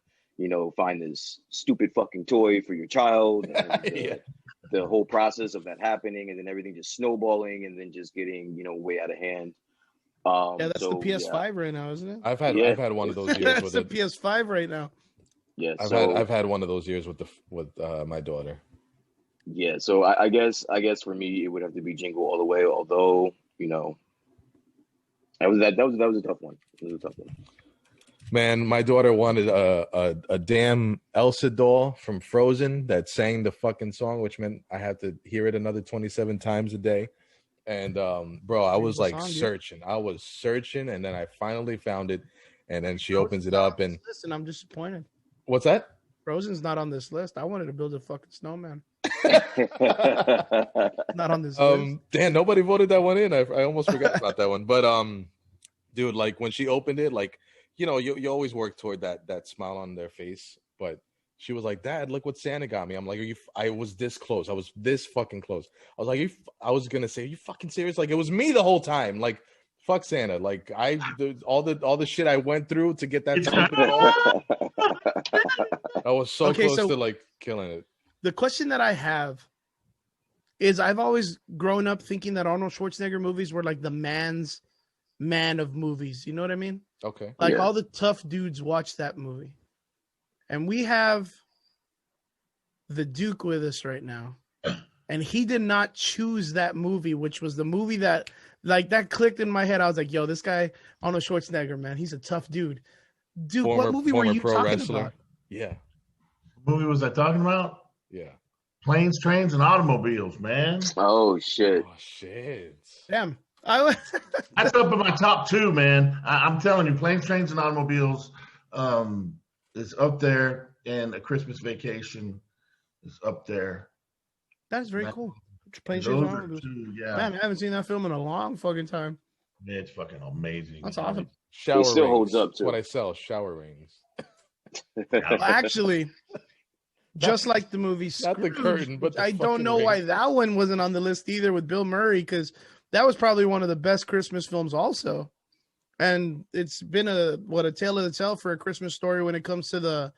find this stupid fucking toy for your child. And, the whole process of that happening, and then everything just snowballing, and then just getting way out of hand. That's the PS5 right now, isn't it? I've had one of those years. That's the PS5 right now. Yeah, I've had one of those years with my daughter. Yeah, so I guess for me it would have to be Jingle All the Way. Although that was a tough one. It was a tough one. Man, my daughter wanted a damn Elsa doll from Frozen that sang the fucking song, which meant I had to hear it another 27 times a day. And bro, I was like searching. I was searching, and then I finally found it. And then she opens it up, and listen, I'm disappointed. What's that? Frozen's not on this list. I wanted to build a fucking snowman. Not on this list. Damn, nobody voted that one in. I almost forgot about that one. But dude, like when she opened it, like. You always work toward that smile on their face, but she was like, "Dad, look what Santa got me." I'm like, I was this close. I was this fucking close. I was like, I was gonna say, "Are you fucking serious?" Like it was me the whole time. Like fuck Santa. Like all the shit I went through to get that. I was so close to like killing it. The question that I have is, I've always grown up thinking that Arnold Schwarzenegger movies were like the man of movies. You know what I mean? Okay. Like all the tough dudes watch that movie. And we have the Duke with us right now. And he did not choose that movie, which was the movie that clicked in my head. I was like, yo, this guy, Arnold Schwarzenegger, man, he's a tough dude. Dude, what movie were you talking about? Yeah. What movie was I talking about? Yeah. Planes, Trains, and Automobiles, man. Oh, shit. Damn. That's up in my top 2, man. I'm telling you, Planes, Trains, and Automobiles is up there, and A Christmas Vacation is up there. That's very cool. Planes, Trains, and Automobiles. Man, I haven't seen that film in a long fucking time. It's fucking amazing. That's awesome. Shower It still rings. holds up, too. What I sell, shower rings. Actually, just like the movie Not the Scrooge, curtain, but which the I don't fucking know ring. why that one wasn't on the list either with Bill Murray, because that was probably one of the best Christmas films also. And it's been a tale of the tale for A Christmas Story when it comes to the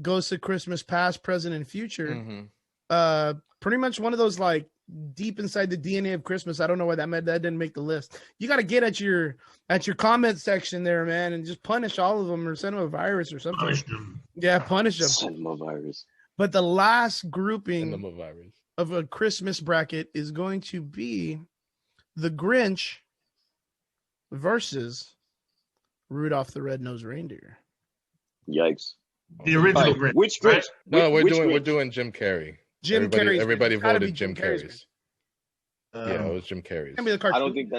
ghosts of Christmas past, present, and future. Mm-hmm. Pretty much one of those like deep inside the DNA of Christmas. I don't know why that didn't make the list. You got to get at your comment section there, man, and just punish all of them or send them a virus or something. Punish them. Yeah, punish them. Send them a virus. But the last And grouping them a virus. of a Christmas bracket is going to be the Grinch versus Rudolph the Red-Nosed Reindeer. Yikes. The original All right, Grinch. which right? Grinch? No, we're Grinch? doing Jim Carrey. Jim Everybody, Carrey's everybody Grinch. It's gotta voted be Jim Carrey's Carrey's. Grinch. Yeah, it was Jim Carrey's. Give me the I cartoon. don't think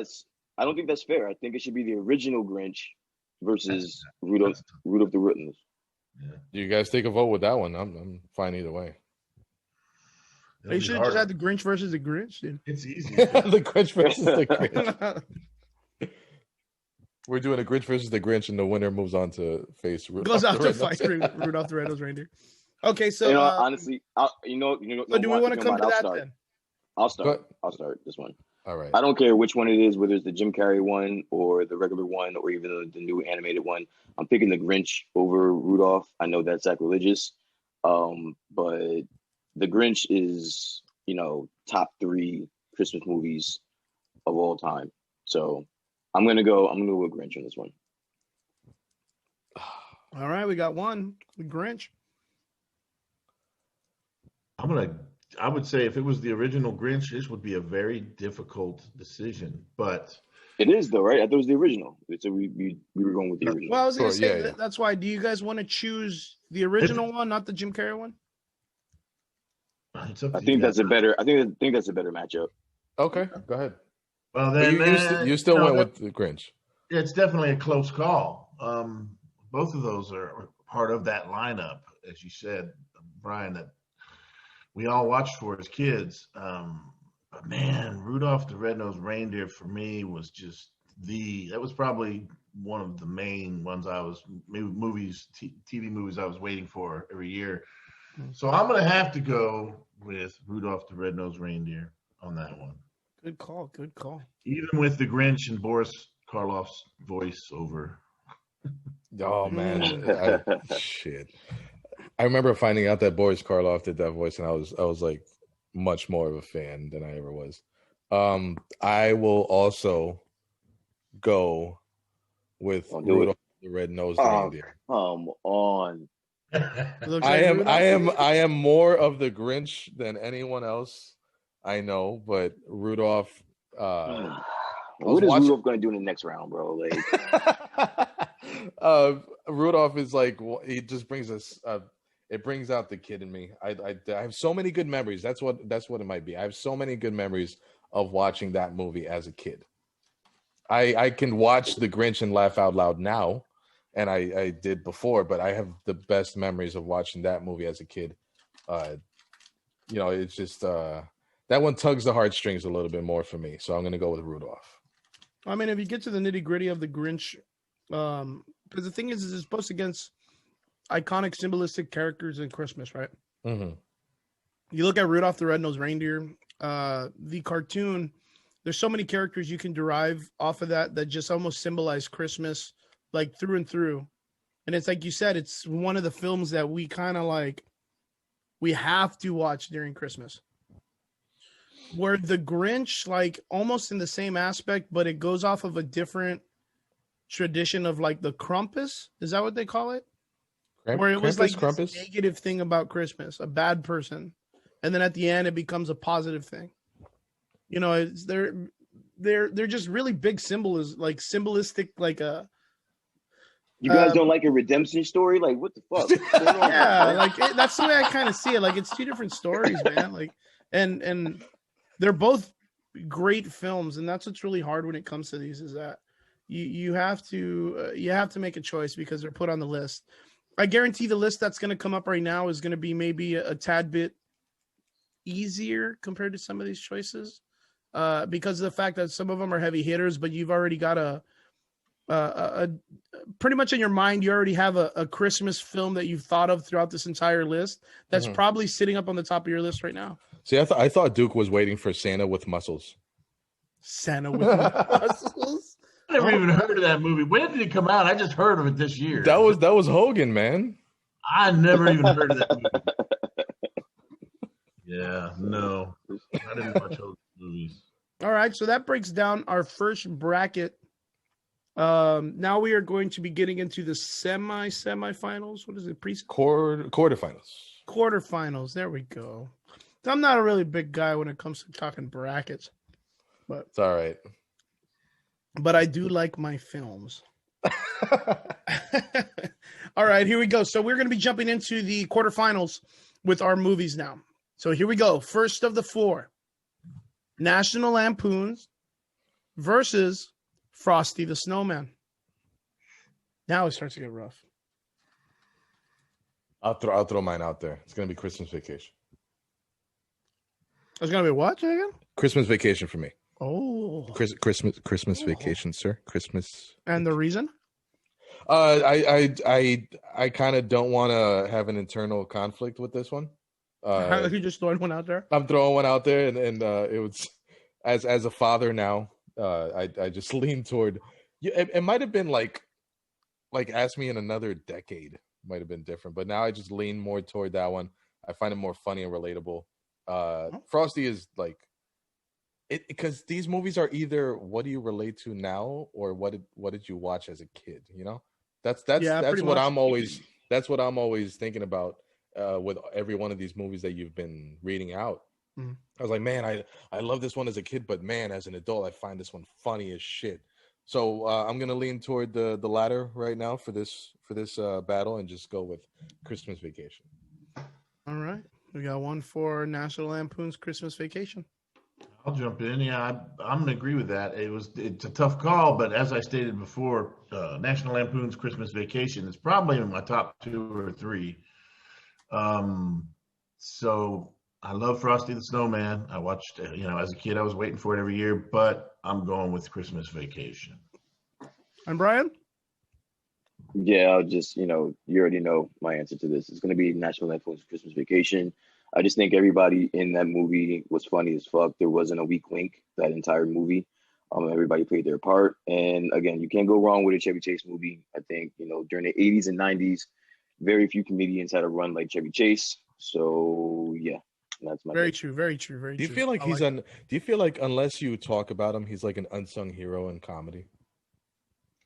that's fair. I think it should be the original Grinch versus Rudolph the Red-Nosed. You guys take a vote with that one. I'm fine either way. They should have just had the Grinch versus the Grinch, dude. It's easy. The Grinch versus the Grinch. We're doing a Grinch versus the Grinch, and the winner moves on to face Rudolph. Goes out the to fight Rudolph the Red-Nosed Reindeer. Okay, so You know, honestly, so do we want to come to that then? I'll start. But- I'll start this one. All right. I don't care which one it is, whether it's the Jim Carrey one or the regular one or even the new animated one. I'm picking the Grinch over Rudolph. I know that's sacrilegious, but the Grinch is, top 3 Christmas movies of all time. So I'm gonna go with Grinch on this one. All right, we got one. The Grinch. I would say if it was the original Grinch, this would be a very difficult decision. But It is though, right? I thought it was the original. So we were going with the original. Well, I was going to Sure, say yeah. that's why. Do you guys want to choose the original one, not the Jim Carrey one? it's up I to think you that's guys. I think that's a better matchup. Okay, go ahead. Well, But then you still no, went that- with the Grinch. It's definitely a close call. Both of those are part of that lineup, as you said, Brian, that we all watched for as kids. But man, Rudolph the Red-Nosed Reindeer for me was just that was probably one of the main ones TV movies I was waiting for every year. So I'm going to have to go with Rudolph the Red-Nosed Reindeer on that one. Good call. Good call. Even with the Grinch and Boris Karloff's voice over. Oh man, shit! I remember finding out that Boris Karloff did that voice, and I was like much more of a fan than I ever was. I will also go with Rudolph the Red-Nosed Reindeer. Come on. It looks I like am Rudolph. I am more of the Grinch than anyone else I know, but Rudolph. What is watching- Rudolph going to do in the next round, bro? Like, Rudolph is like, he just brings us. It brings out the kid in me. I have so many good memories. That's what it might be. I have so many good memories of watching that movie as a kid. I can watch The Grinch and laugh out loud now, and I did before, but I have the best memories of watching that movie as a kid. It's just that one tugs the heartstrings a little bit more for me. So I'm going to go with Rudolph. I mean, if you get to the nitty gritty of the Grinch, because the thing is it's supposed against iconic symbolistic characters in Christmas, right? Mm-hmm. You look at Rudolph the Red-Nosed Reindeer, the cartoon. There's so many characters you can derive off of that just almost symbolize Christmas, like through and through. And it's like you said, it's one of the films that we kind of like, we have to watch during Christmas. Where the Grinch, like almost in the same aspect, but it goes off of a different tradition of like the Krampus. Is that what they call it? Where it was like this negative thing about Christmas, a bad person, and then at the end it becomes a positive thing. It's they're just really big symbolistic, like a. You guys don't like a redemption story? Like, what the fuck? What's going on? Yeah, that's the way I kind of see it. Like, it's two different stories, man. Like, and they're both great films, and that's what's really hard when it comes to these is that you have to make a choice because they're put on the list. I guarantee the list that's going to come up right now is going to be maybe a tad bit easier compared to some of these choices. because of the fact that some of them are heavy hitters, but you've already got a pretty much in your mind, you already have a Christmas film that you've thought of throughout this entire list that's probably sitting up on the top of your list right now. See, I thought Duke was waiting for Santa with muscles. Santa with muscles? I never even heard of that movie. When did it come out? I just heard of it this year. That was Hogan, man. I never even heard of that movie. Yeah, no. I didn't watch Hogan movies. All right, so that breaks down our first bracket. Now we are going to be getting into the semifinals. What is it? Quarterfinals. Quarterfinals. There we go. I'm not a really big guy when it comes to talking brackets, but it's all right. But I do like my films. All right, here we go. So we're going to be jumping into the quarterfinals with our movies now. So here we go. First of the four, National Lampoons versus Frosty the Snowman. Now it starts to get rough. I'll throw mine out there. It's going to be Christmas Vacation. It's going to be what again? Christmas Vacation for me. Oh, Christmas Vacation, sir. Christmas. And the reason? I kind of don't want to have an internal conflict with this one. You just throwing one out there? I'm throwing one out there, and it was as a father now. I just lean toward. It might have been like ask me in another decade, might have been different, but now I just lean more toward that one. I find it more funny and relatable. Frosty is like. Because these movies are either what do you relate to now or what did you watch as a kid? You know, that's what I'm always thinking about with every one of these movies that you've been reading out. Mm-hmm. I was like, man, I love this one as a kid, but man, as an adult, I find this one funny as shit. So I'm gonna lean toward the latter right now for this battle and just go with Christmas Vacation. All right, we got one for National Lampoon's Christmas Vacation. I'll jump in. Yeah, I'm going to agree with that. It's a tough call, but as I stated before, National Lampoon's Christmas Vacation is probably in my top 2 or 3. So I love Frosty the Snowman. I watched, as a kid, I was waiting for it every year, but I'm going with Christmas Vacation. And Brian? Yeah, I'll just, you already know my answer to this. It's going to be National Lampoon's Christmas Vacation. I just think everybody in that movie was funny as fuck. There wasn't a weak link that entire movie. Everybody played their part. And again, you can't go wrong with a Chevy Chase movie. I think, during the 80s and 90s, very few comedians had a run like Chevy Chase. So, yeah, that's my Very pick. true, very true, very true. Do you feel like unless you talk about him, he's like an unsung hero in comedy?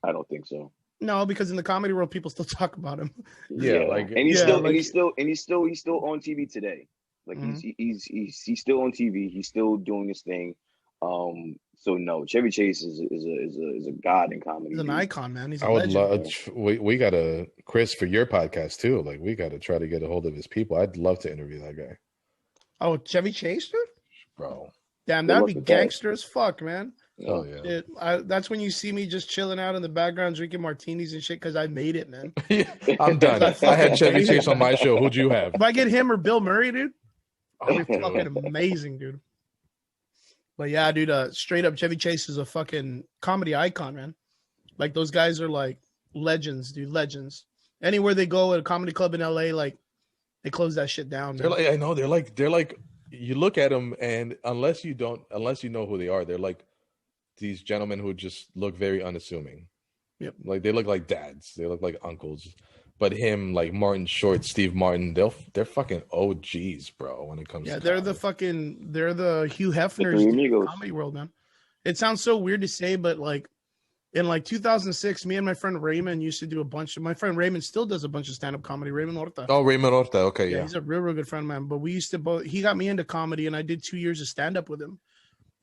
I don't think so. No, because in the comedy world, people still talk about him. Yeah, and he's still on TV today. Like he's still on TV. He's still doing his thing. So no, Chevy Chase is a god in comedy. He's an icon, man. He's a legend. Love. We gotta, Chris, for your podcast too. Like we gotta try to get a hold of his people. I'd love to interview that guy. Oh, Chevy Chase, dude. Bro, damn, that'd be gangster as fuck, man. Oh yeah. That's when you see me just chilling out in the background drinking martinis and shit because I made it, man. I'm done. I had Chevy Chase on my show. Who'd you have? If I get him or Bill Murray, dude, I'll be fucking amazing, dude. But yeah, dude, straight up, Chevy Chase is a fucking comedy icon, man. Like those guys are like legends, dude, legends. Anywhere they go at a comedy club in LA, like they close that shit down. They're like, I know, they're like. You look at them, and unless you know who they are, they're like these gentlemen who just look very unassuming. Yep. Like they look like dads. They look like uncles. But him, like Martin Short, Steve Martin, they're fucking OGs, bro. When it comes, to they're the Hugh Hefners of the comedy world, man. It sounds so weird to say, but like in like 2006, me and my friend Raymond used to do a bunch of. My friend Raymond still does a bunch of stand-up comedy. Raymond Horta. Oh, Raymond Horta. Okay, yeah. He's a real good friend, man. But we used to both. He got me into comedy, and I did 2 years of stand-up with him.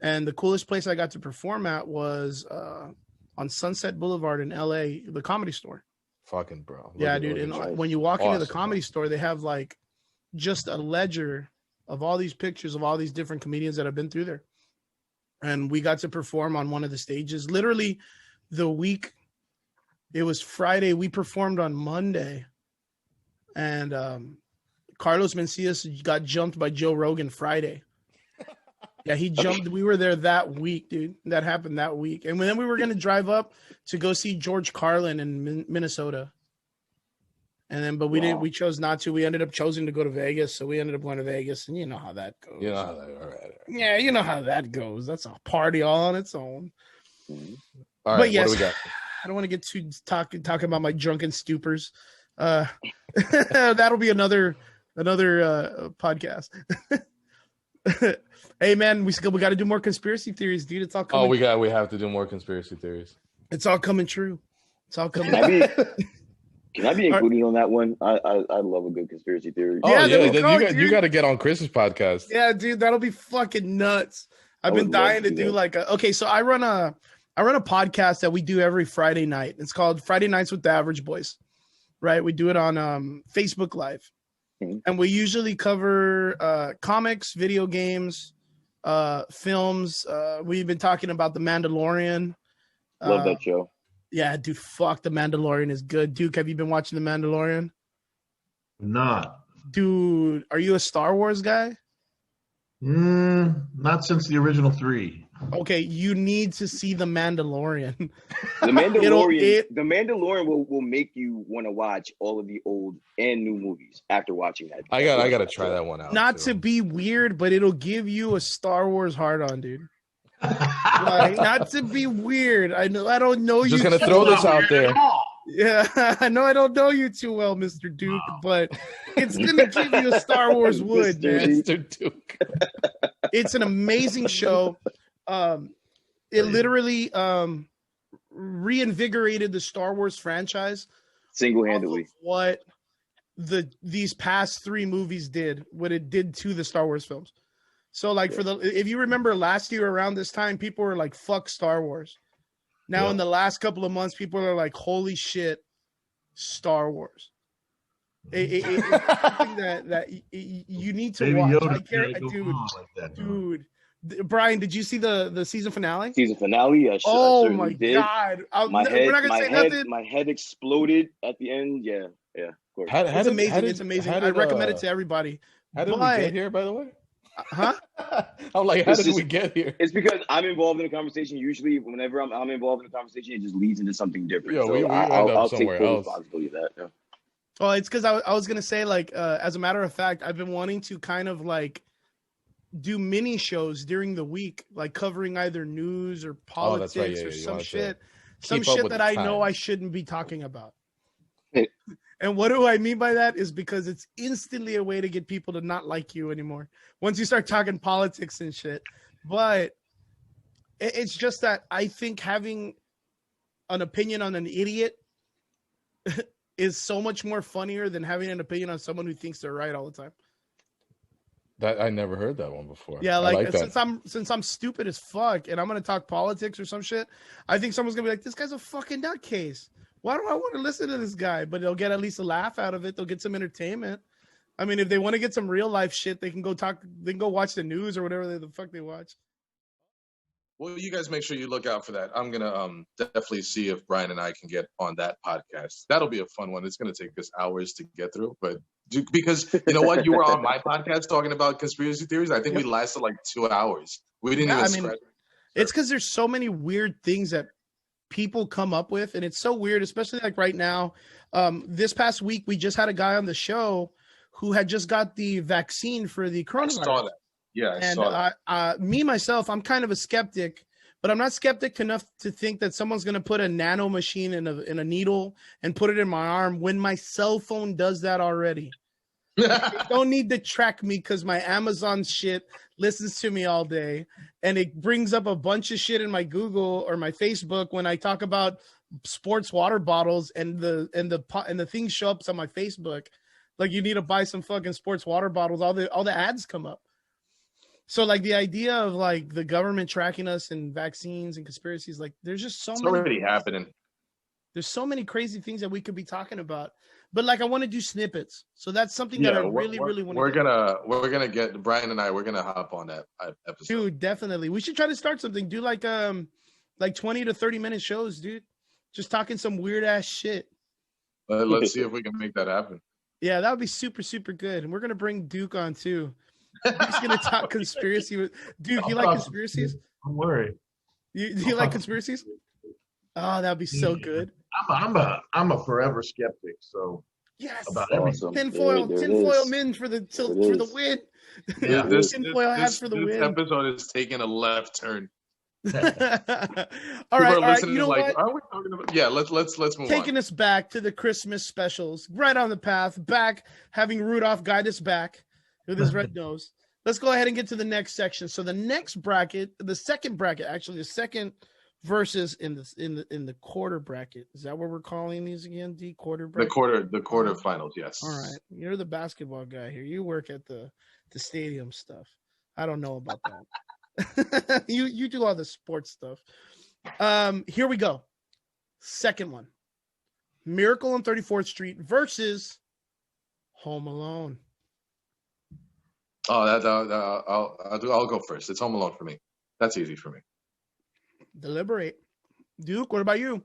And the coolest place I got to perform at was on Sunset Boulevard in LA, the Comedy Store. Fucking bro. Yeah, dude. And when you walk into the Comedy Store, they have like just a ledger of all these pictures of all these different comedians that have been through there. And we got to perform on one of the stages. Literally the week, it was Friday. We performed on Monday. And Carlos Mencias got jumped by Joe Rogan Friday. Yeah, he jumped. We were there that week, dude. That happened that week. And then we were going to drive up to go see George Carlin in Minnesota. And then, but we didn't. We chose not to. We ended up choosing to go to Vegas, so we ended up going to Vegas, and you know how that goes. You know how that. All right. Yeah, you know how that goes. That's a party all on its own. All right. But yes, what do we got? I don't want to get too talking about my drunken stupors. That'll be another podcast. Hey man, we got to do more conspiracy theories, dude. It's all coming. Oh, we have to do more conspiracy theories. It's all coming true. It's all coming. Can I be included on that one? I love a good conspiracy theory. Oh yeah, you got to get on Chris's podcast. Yeah, dude, that'll be fucking nuts. I've been dying to do like okay, so I run a podcast that we do every Friday night. It's called Friday Nights with the Average Boys. Right? We do it on Facebook Live. Mm-hmm. And we usually cover comics, video games, films. We've been talking about The Mandalorian. Love that show. Yeah, dude, fuck, The Mandalorian is good. Duke, have you been watching The Mandalorian? Not. Dude, are you a Star Wars guy? Not since the original 3. Okay, you need to see The Mandalorian. The Mandalorian will make you want to watch all of the old and new movies after watching that. I got to try that one out. Not to be weird, but it'll give you a Star Wars hard-on, dude. Like, not to be weird. I don't know you. Just gonna throw this out there. Yeah, I know I don't know you too well, Mr. Duke, but it's gonna give you a Star Wars wood, man. Mr. Duke. It's an amazing show. It literally reinvigorated the Star Wars franchise single-handedly. What these past 3 movies did, what it did to the Star Wars films. So like if you remember last year around this time, people were like, fuck Star Wars. Now in the last couple of months, people are like, holy shit, Star Wars. It's something that you need to watch. Dude. Brian, did you see the season finale? Season finale, yes. Oh my god! We're not gonna say nothing. My head exploded at the end. Yeah, of course. It's amazing. It's amazing. I recommend it to everybody. How did we get here, by the way? Huh? I'm like, how did we get here? It's because I'm involved in the conversation. Usually, whenever I'm involved in the conversation, it just leads into something different. Yeah, so I'll take full responsibility of that. Yeah. Well, it's because I was gonna say, like, as a matter of fact, I've been wanting to kind of like do mini shows during the week, like covering either news or politics or some shit that I know I shouldn't be talking about. And what do I mean by that is because it's instantly a way to get people to not like you anymore once you start talking politics and shit. But it's just that I think having an opinion on an idiot is so much more funnier than having an opinion on someone who thinks they're right all the time. That I never heard that one before. Yeah, like since I'm stupid as fuck and I'm gonna talk politics or some shit, I think someone's gonna be like, this guy's a fucking nutcase. Why do I want to listen to this guy? But they'll get at least a laugh out of it. They'll get some entertainment. I mean, if they want to get some real life shit, they can go watch the news or whatever the fuck they watch. Well, you guys make sure you look out for that. I'm gonna definitely see if Brian and I can get on that podcast. That'll be a fun one. It's gonna take us hours to get through, but because you know what, you were on my podcast talking about conspiracy theories. I think we lasted like 2 hours. We didn't even scratch. It's because there's so many weird things that people come up with, and it's so weird, especially like right now. This past week, we just had a guy on the show who had just got the vaccine for the coronavirus. I saw that. Yeah, I saw that. Me, myself, I'm kind of a skeptic, but I'm not skeptic enough to think that someone's going to put a nano machine in a needle and put it in my arm when my cell phone does that already. They don't need to track me because my Amazon shit listens to me all day, and it brings up a bunch of shit in my Google or my Facebook when I talk about sports water bottles, and the things show up on my Facebook. Like, you need to buy some fucking sports water bottles. All the ads come up. So like the idea of like the government tracking us and vaccines and conspiracies, like there's just so many. It's already happening. There's so many crazy things that we could be talking about. But like, I want to do snippets. So that's something that I really want to do. We're gonna get Brian and we're gonna hop on that episode. Dude, definitely. We should try to start something. Do like 20 to 30 minute shows, dude. Just talking some weird ass shit. Let's see if we can make that happen. Yeah, that would be super, super good. And we're gonna bring Duke on too. Duke's gonna talk conspiracy. Duke, you like conspiracies? Don't worry. Do you like conspiracies? Oh, that'd be so good. I'm a forever skeptic. So Yes. about everything. Awesome. Tinfoil men for the win. Yeah. Tinfoil hats for the this win. episode is taking a left turn. All right. Listening You know like, what? are we talking about? Yeah, let's move Taking on. us back to the Christmas specials, right on the path, back having Rudolph guide us back with his red nose. Let's go ahead and get to the next section. So the next bracket, the second verses in the quarter bracket. Is that what we're calling these again? The quarter bracket. The quarterfinals. Yes. All right, you're the basketball guy here. You work at the stadium stuff. I don't know about that. you do all the sports stuff. Here we go. Second one. Miracle on 34th Street versus Home Alone. Oh, I'll go first. It's Home Alone for me. That's easy for me. Deliberate. Duke, what about you?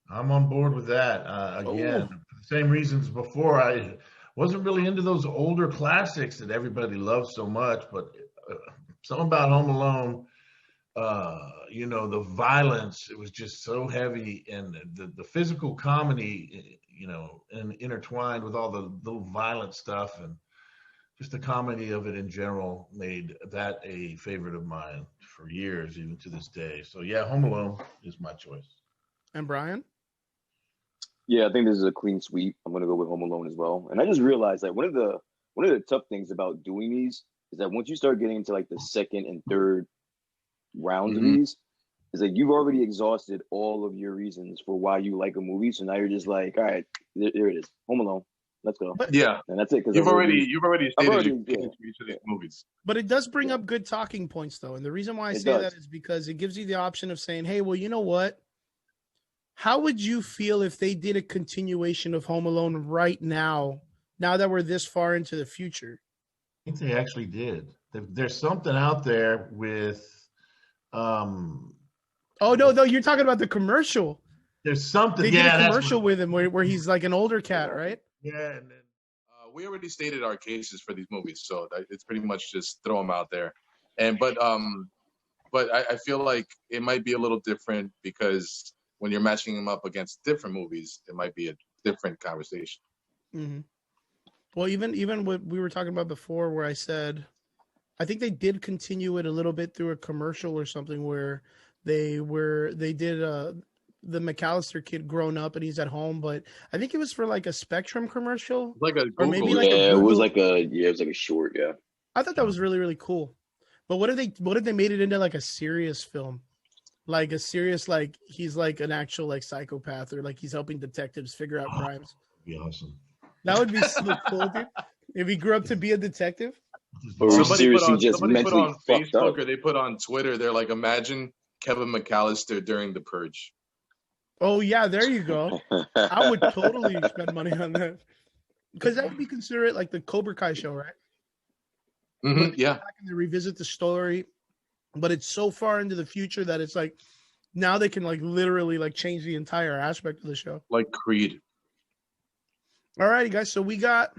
I'm on board with that. Again, for the same reasons before. I wasn't really into those older classics that everybody loves so much, but something about Home Alone, the violence, it was just so heavy, and the physical comedy, and intertwined with all the little violent stuff, and just the comedy of it in general made that a favorite of mine for years, even to this day. So yeah, Home Alone is my choice. And Brian? Yeah, I think this is a clean sweep. I'm gonna go with Home Alone as well. And I just realized that one of the tough things about doing these is that once you start getting into like the second and third rounds of these, is that you've already exhausted all of your reasons for why you like a movie. So now you're just like, all right, there it is, Home Alone. Let's go. Yeah, and that's it. Because you've already stated your yeah. for each of these movies. But it does bring up good talking points, though, and the reason why I say that is because it gives you the option of saying, "Hey, well, you know what? How would you feel if they did a continuation of Home Alone right now? Now that we're this far into the future." I think they actually did. There's something out there with. Oh no, you're talking about the commercial. There's something. They did a commercial with him where he's like an older cat, right? Yeah, and then we already stated our cases for these movies, so it's pretty much just throw them out there. But I feel like it might be a little different because when you're matching them up against different movies, it might be a different conversation. Mm-hmm. Well, even what we were talking about before, where I said, I think they did continue it a little bit through a commercial or something where they did the McAllister kid grown up and he's at home, but I think it was for like a Spectrum commercial, like a or maybe Google. like it Google. was like a short. Yeah, I thought that was really, really cool. But what if they made it into like a serious film, like a serious, like he's like an actual like psychopath, or like he's helping detectives figure out crimes? that'd be awesome. That would be so cool, dude. If he grew up to be a detective. or seriously just somebody put mentally on fucked Facebook up. or they put on Twitter. They're like, imagine Kevin McAllister during The Purge. Oh yeah, there you go. I would totally spend money on that, because that would be considered like the Cobra Kai show, right? Mm-hmm, yeah. Back and they revisit the story, but it's so far into the future that it's like now they can like literally like change the entire aspect of the show. Like Creed. All righty, guys. So we got,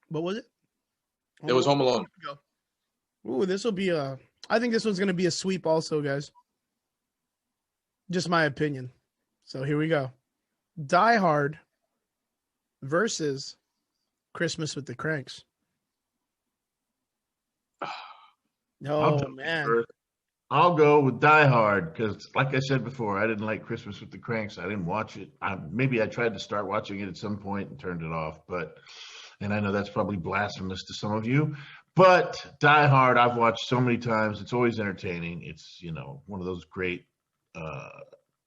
what was it? It was Home Alone. Ooh, this will be I think this one's going to be a sweep also, guys. Just my opinion. So here we go. Die Hard versus Christmas with the Cranks. Oh, man. I'll go with Die Hard because, like I said before, I didn't like Christmas with the Cranks. I didn't watch it. Maybe I tried to start watching it at some point and turned it off. And I know that's probably blasphemous to some of you. But Die Hard, I've watched so many times. It's always entertaining. It's, one of those great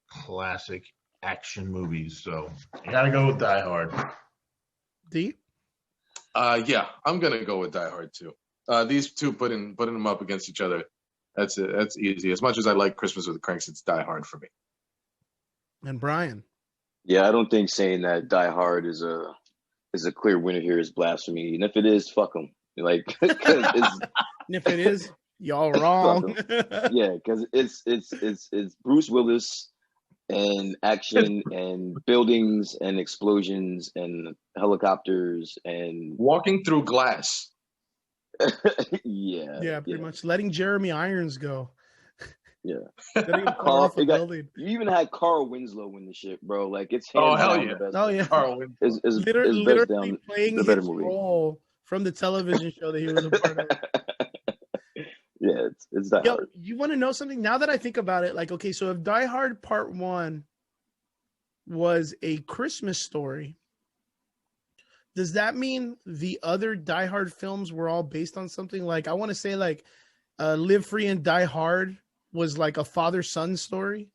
classic action movies. So I gotta go with Die Hard. D? Yeah, I'm gonna go with Die Hard too. These two putting them up against each other, that's it. That's easy. As much as I like Christmas with the Cranks, it's Die Hard for me. And Brian? Yeah, I don't think saying that Die Hard is a clear winner here is blasphemy. And if it is, fuck them. Like, it's, if it is, y'all wrong. Yeah, because it's Bruce Willis and action and buildings and explosions and helicopters and walking through glass. Yeah, pretty much letting Jeremy Irons go. Yeah. Letting him fall off a building. You even had Carl Winslow win the shit, bro. Like it's Oh, hands hell down yeah. the best. Oh yeah, Carl Winslow. Is literally best down playing the better his movie. role from the television show that he was a part of. Yeah, it's Die Hard. You want to know something? Now that I think about it, like, okay, so if Die Hard Part 1 was a Christmas story, does that mean the other Die Hard films were all based on something? Like, I want to say, like, Live Free and Die Hard was like a father-son story,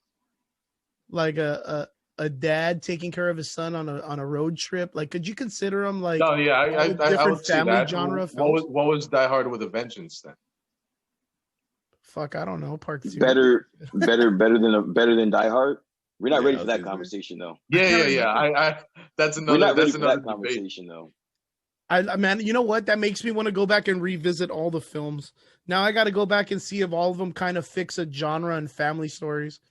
like a dad taking care of his son on a road trip. Like, could you consider them like No, yeah, I different would see family that. genre What films? was Die Hard with a Vengeance then? Fuck, I don't know. Part 2. Better than Die Hard. We're not Yeah, ready for that conversation though. Yeah. I that's We're another not ready that's for another that debate. conversation though. Man, you know what? That makes me want to go back and revisit all the films. Now I got to go back and see if all of them kind of fix a genre and family stories.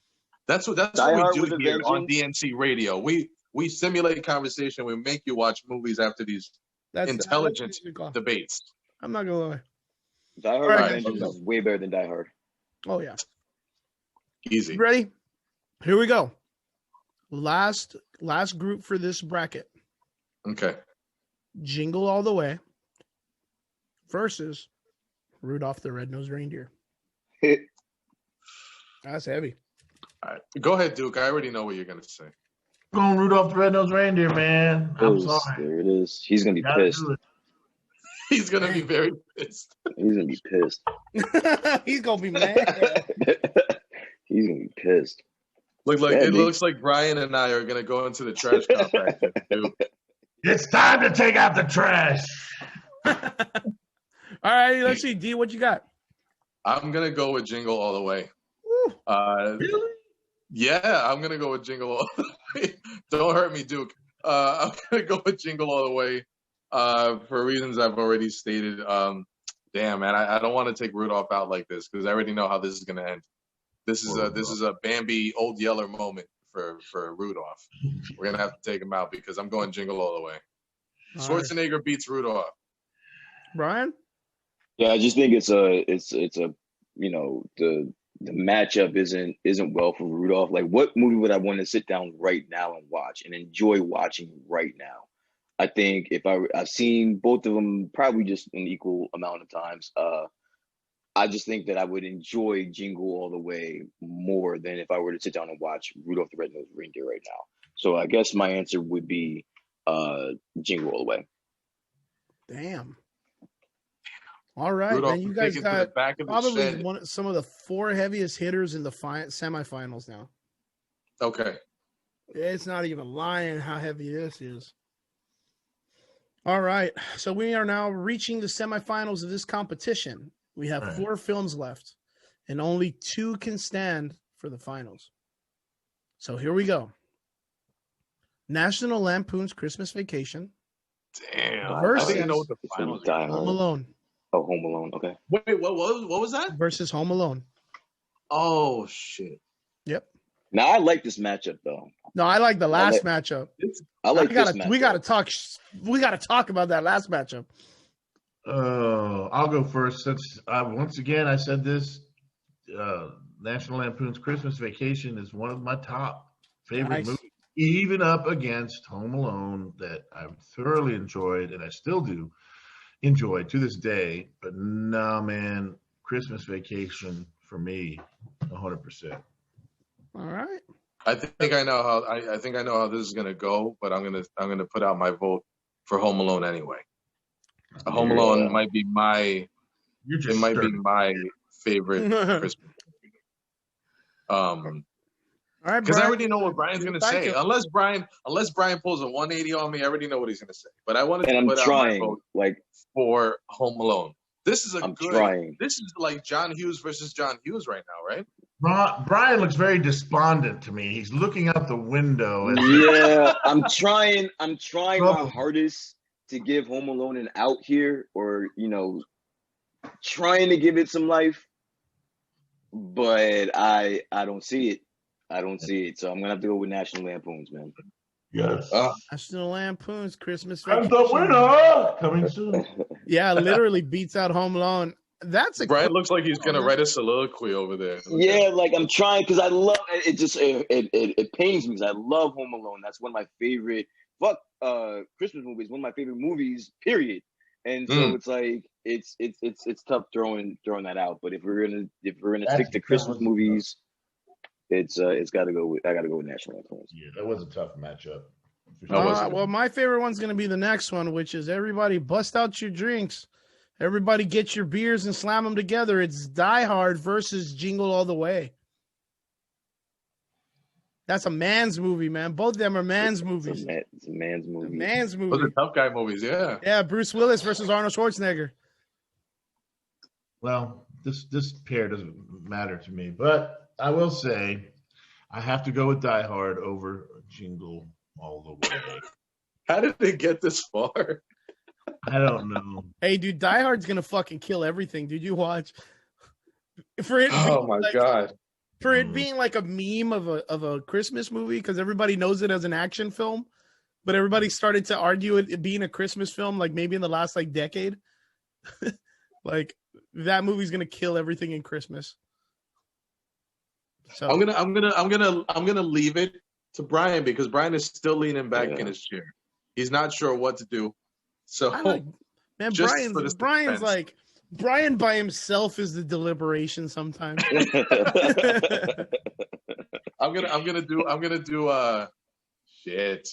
That's what we do here on DNC Radio. We simulate conversation. We make you watch movies after these intelligent debates. I'm not gonna lie. Die Hard Right, Vengeance is way better than Die Hard. Oh yeah. Easy. You ready? Here we go. Last group for this bracket. Okay. Jingle All the Way versus Rudolph the Red-Nosed Reindeer. That's heavy. All right. Go ahead, Duke. I already know what you're gonna say. Going Rudolph the Red-Nosed Reindeer, man. I'm sorry. There it is. He's gonna be pissed. He's gonna be very pissed. He's gonna be pissed. He's gonna be mad. He's gonna be pissed. Looks like Brian and I are gonna go into the trash compactor, Duke. It's time to take out the trash. All right, let's see. D, what you got? I'm gonna go with Jingle All the Way. Really? Yeah, I'm gonna go with Jingle All the Way. Don't hurt me, Duke. I'm gonna go with Jingle All the Way for reasons I've already stated. Damn, man, I don't want to take Rudolph out like this because I already know how this is gonna end. This is a Bambi Old Yeller moment for Rudolph. We're gonna have to take him out because I'm going Jingle All the Way. Schwarzenegger beats Rudolph. Brian? Yeah, I just think it's a the matchup isn't well for Rudolph. Like, what movie would I want to sit down right now and watch and enjoy watching right now? I think if I've seen both of them probably just an equal amount of times. I just think that I would enjoy Jingle All the Way more than if I were to sit down and watch Rudolph the Red-Nosed Reindeer right now. So I guess my answer would be Jingle All the Way. Damn. All right, Rudolph, man. You guys got probably shed. some of the 4 heaviest hitters in the semifinals now. Okay. It's not even lying how heavy this is. All right. So we are now reaching the semifinals of this competition. We have 4 films left, and only 2 can stand for the finals. So here we go. National Lampoon's Christmas Vacation. Damn. Versus I think I know what the finals are. Home Alone. Oh, Home Alone. Okay. Wait, what was that? Versus Home Alone. Oh shit. Yep. Now I like this matchup though. No, I like the last matchup. I like this matchup. We gotta talk about that last matchup. I'll go first. Since once again I said this, National Lampoon's Christmas Vacation is one of my top favorite movies, even up against Home Alone that I've thoroughly enjoyed and I still do enjoy to this day. But nah, man, Christmas Vacation for me, 100%. All right. I think I know how I think I know how this is gonna go, but I'm gonna put out my vote for Home Alone anyway. Home Alone might be my favorite Christmas movie. All right, because I already know what Brian's gonna say. Unless Brian pulls a 180 on me, I already know what he's gonna say. But I wanted to put out my vote for Home Alone. This is This is like John Hughes versus John Hughes right now, right? Brian looks very despondent to me. He's looking out the window. Yeah, I'm trying my hardest to give Home Alone an out here, or trying to give it some life, but I don't see it. So I'm gonna have to go with National Lampoons, man. Yes. National Lampoon's Christmas And Vacation. the winner coming soon. Yeah, literally beats out Home Alone. That's a Brian looks like he's gonna write a soliloquy over there. Yeah, like I'm trying because I love it. Just it pains me because I love Home Alone. That's one of my favorite Christmas movies. One of my favorite movies. Period. And so it's like it's tough throwing that out. But if we're gonna stick to Christmas movies, it's gotta go with National Lampoons. Yeah, that was a tough matchup. Well, my favorite one's gonna be the next one, which is everybody bust out your drinks. Everybody get your beers and slam them together. It's Die Hard versus Jingle All the Way. That's a man's movie, man. Both of them are man's movies. It's a man's movie. A man's movie. Those are tough guy movies, yeah. Yeah, Bruce Willis versus Arnold Schwarzenegger. Well, this pair doesn't matter to me, but I will say I have to go with Die Hard over Jingle All the Way. How did they get this far? I don't know. Hey, dude, Die Hard's gonna fucking kill everything. Did you watch? Oh my god! For it being like a meme of a Christmas movie, because everybody knows it as an action film, but everybody started to argue it being a Christmas film, like maybe in the last like decade. Like that movie's gonna kill everything in Christmas. So I'm gonna leave it to Brian because Brian is still leaning back in his chair. He's not sure what to do. So man, Brian by himself is the deliberation sometimes. I'm gonna do shit.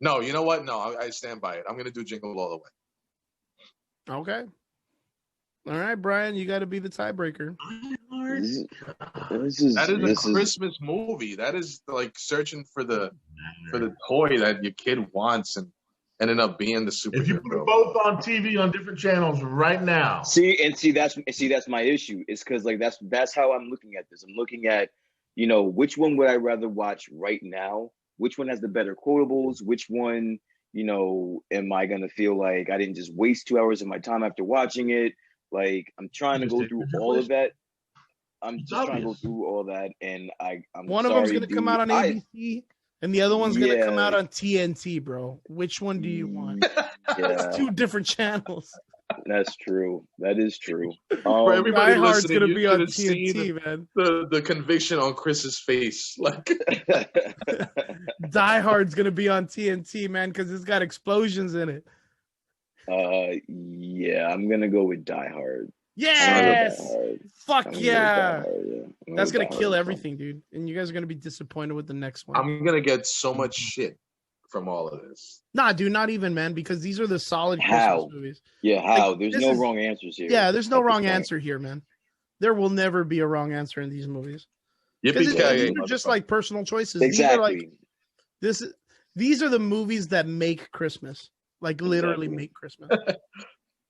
No, you know what? No, I stand by it. I'm gonna do Jingle All the Way. Okay. All right, Brian, you got to be the tiebreaker. That is a Christmas movie. That is like searching for the toy that your kid wants and ended up being the superhero. If you put them both on TV on different channels right now. That's my issue. It's because like that's how I'm looking at this. I'm looking at, which one would I rather watch right now? Which one has the better quotables? Which one, am I gonna feel like I didn't just waste 2 hours of my time after watching it? Like I'm trying to go through all of that. I'm just trying to go through all that, and I'm one of them's gonna come out on ABC. And the other one's going to come out on TNT, bro. Which one do you want? It's two different channels. That's true. That is true. For everybody listening, going to be on TNT, man. The conviction on Chris's face. Like Die Hard's going to be on TNT, man, because it's got explosions in it. Yeah, I'm going to go with Die Hard. Yes! Fuck yeah! That's gonna kill everything, dude. And you guys are gonna be disappointed with the next one. I'm gonna get so much shit from all of this. Nah, dude, not even, man, because these are the solid Christmas movies. Yeah, how? Like, there's no wrong answers here. Yeah, there's no wrong answer here, man. There will never be a wrong answer in these movies. These are just like personal choices. Exactly. These are the movies that make Christmas. Like literally make Christmas.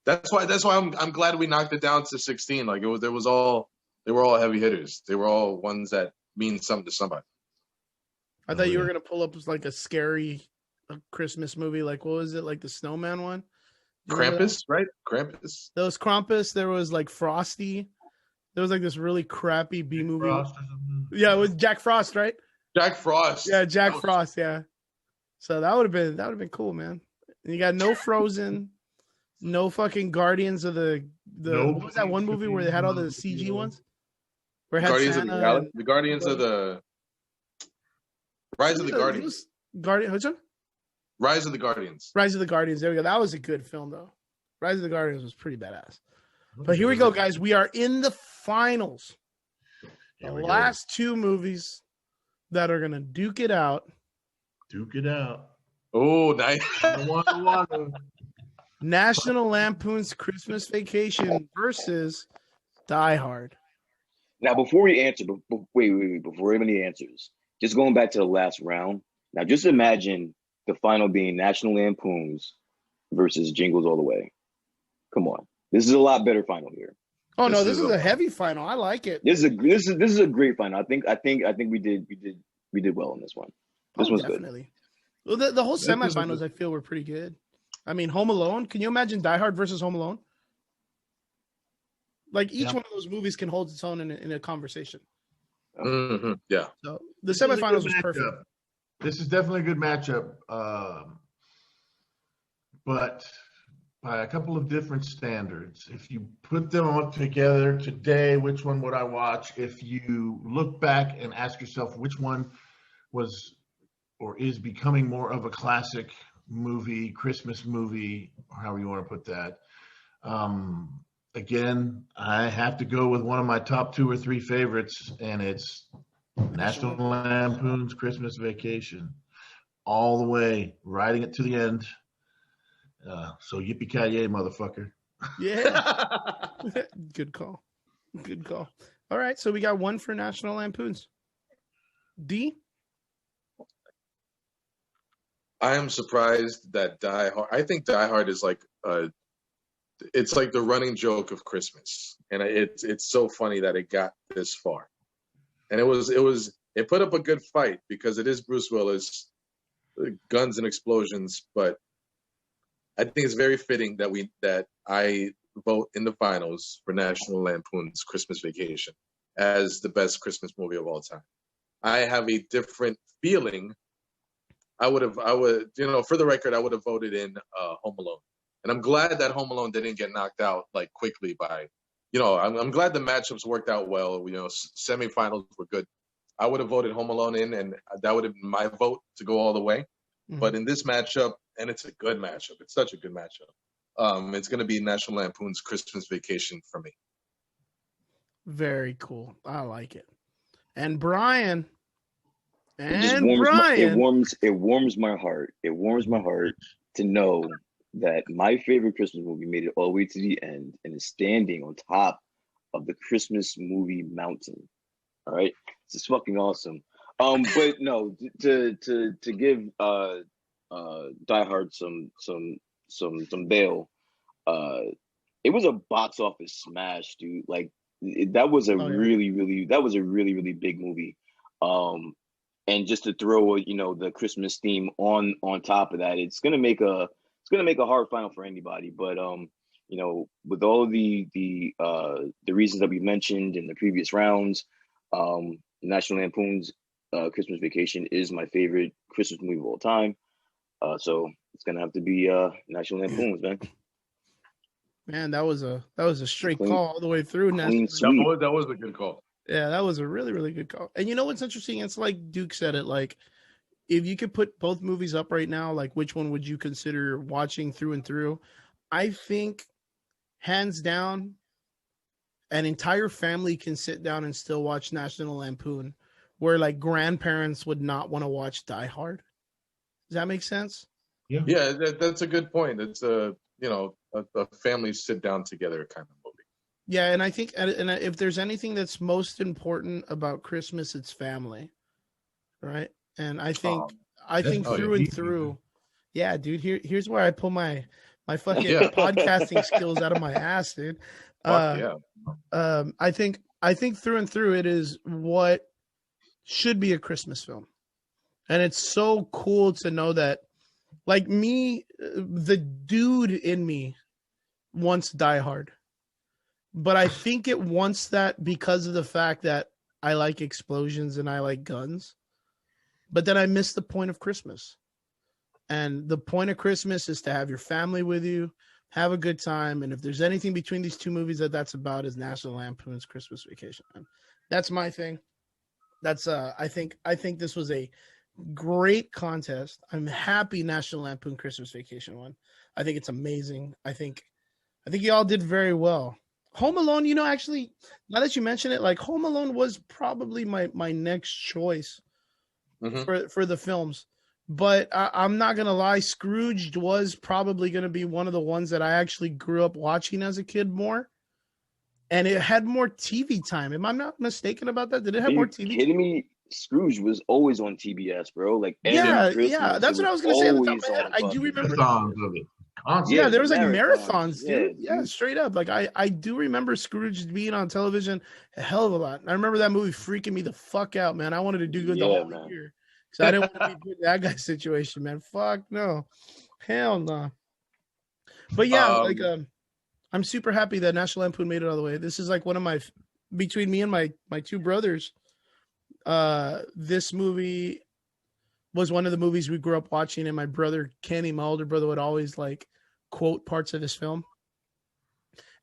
That's why I'm glad we knocked it down to 16. Like they were all heavy hitters. They were all ones that mean something to somebody. I thought you were gonna pull up like a scary Christmas movie. Like what was it? Like the Snowman one? Krampus, right? Krampus. There was Krampus. There was like Frosty. There was like this really crappy B movie. Yeah, it was Jack Frost, right? Jack Frost. Yeah, Jack Frost. Yeah. So that would have been cool, man. And you got no Frozen. No fucking Guardians of the what was that one movie where they had all the CG ones? Where it had Guardians Santa of the Galaxy, the Guardians of the Rise of the Guardians. Rise of the Guardians. Rise of the Guardians. There we go. That was a good film though. Rise of the Guardians was pretty badass. But here we go, guys. We are in the finals. The last two movies that are gonna duke it out. Duke it out. Oh, nice. National Lampoon's Christmas Vacation versus Die Hard. Now, before we answer, wait, before anybody answers, just going back to the last round. Now, just imagine the final being National Lampoons versus Jingles All the Way. Come on, this is a lot better final here. Oh no, this is a heavy final. I like it. This is a great final. I think we did well on this one. This one's definitely good. Well, the whole semifinals I feel were pretty good. I mean, Home Alone. Can you imagine Die Hard versus Home Alone? Like each one of those movies can hold its own in a conversation. Mm-hmm. Yeah. So the semifinals was perfect. This is definitely a good matchup, but by a couple of different standards. If you put them up together today, which one would I watch? If you look back and ask yourself which one was or is becoming more of a classic movie, Christmas movie, or however you want to put that. Again, I have to go with one of my top 2 or 3 favorites, and it's National Lampoon's Christmas Vacation. All the way, riding it to the end. So yippee-ki-yay, motherfucker. Yeah. Good call. Good call. All right, so we got 1 for National Lampoons. D? I am surprised that Die Hard. I think Die Hard is like it's like the running joke of Christmas, and it's so funny that it got this far, and it put up a good fight because it is Bruce Willis, guns and explosions, but I think it's very fitting that I vote in the finals for National Lampoon's Christmas Vacation as the best Christmas movie of all time. I have a different feeling. I would, for the record, I would have voted in Home Alone. And I'm glad that Home Alone didn't get knocked out like quickly by, I'm glad the matchups worked out well. Semifinals were good. I would have voted Home Alone in, and that would have been my vote to go all the way. Mm-hmm. But in this matchup, and it's a good matchup. It's such a good matchup. It's going to be National Lampoon's Christmas Vacation for me. Very cool. I like it. And Brian. It warms my heart. It warms my heart to know that my favorite Christmas movie made it all the way to the end and is standing on top of the Christmas movie mountain. All right, this is fucking awesome. But no, to give Die Hard some bail. It was a box office smash, dude. Like that was a really big movie. And just to throw the Christmas theme on top of that, it's gonna make a hard final for anybody. But with all the reasons that we mentioned in the previous rounds, National Lampoon's Christmas Vacation is my favorite Christmas movie of all time. So it's gonna have to be National Lampoon's, man. Man, that was a straight call all the way through. That was a good call. Yeah, that was a really, really good call. And you know what's interesting? It's like Duke said it, like, if you could put both movies up right now, like, which one would you consider watching through and through? I think, hands down, an entire family can sit down and still watch National Lampoon, where, like, grandparents would not want to watch Die Hard. Does that make sense? Yeah, that's a good point. It's a family sit down together kind of movie. Yeah, and I think, and if there's anything that's most important about Christmas, it's family, right? And I think through and through, yeah, dude. Here's where I pull my fucking podcasting skills out of my ass, dude. I think through and through, it is what should be a Christmas film, and it's so cool to know that, like me, the dude in me wants Die Hard. But I think it wants that because of the fact that I like explosions and I like guns. But then I miss the point of Christmas. And the point of Christmas is to have your family with you, have a good time. And if there's anything between these two movies that's about, is National Lampoon's Christmas Vacation. And that's my thing. That's I think this was a great contest. I'm happy National Lampoon Christmas Vacation won. I think it's amazing. I think you all did very well. Home Alone, actually, now that you mention it, like, Home Alone was probably my next choice for the films. But I'm not going to lie, Scrooge was probably going to be one of the ones that I actually grew up watching as a kid more. And it had more TV time. Am I not mistaken about that? Did it have more TV time? Are you kidding me? Scrooge was always on TBS, bro. Like, yeah, that's what I was going to say. At the top of my head. I do remember Yeah, there was like marathons, dude. Yeah, straight up. Like I do remember Scrooge being on television a hell of a lot. I remember that movie freaking me the fuck out, man. I wanted to do good the whole year. So I didn't want to be in that guy's situation, man. Fuck no. Hell no. But yeah, I'm super happy that National Lampoon made it all the way. This is like one of between me and my two brothers, this movie was one of the movies we grew up watching, and my brother Kenny, my older brother, would always like quote parts of this film.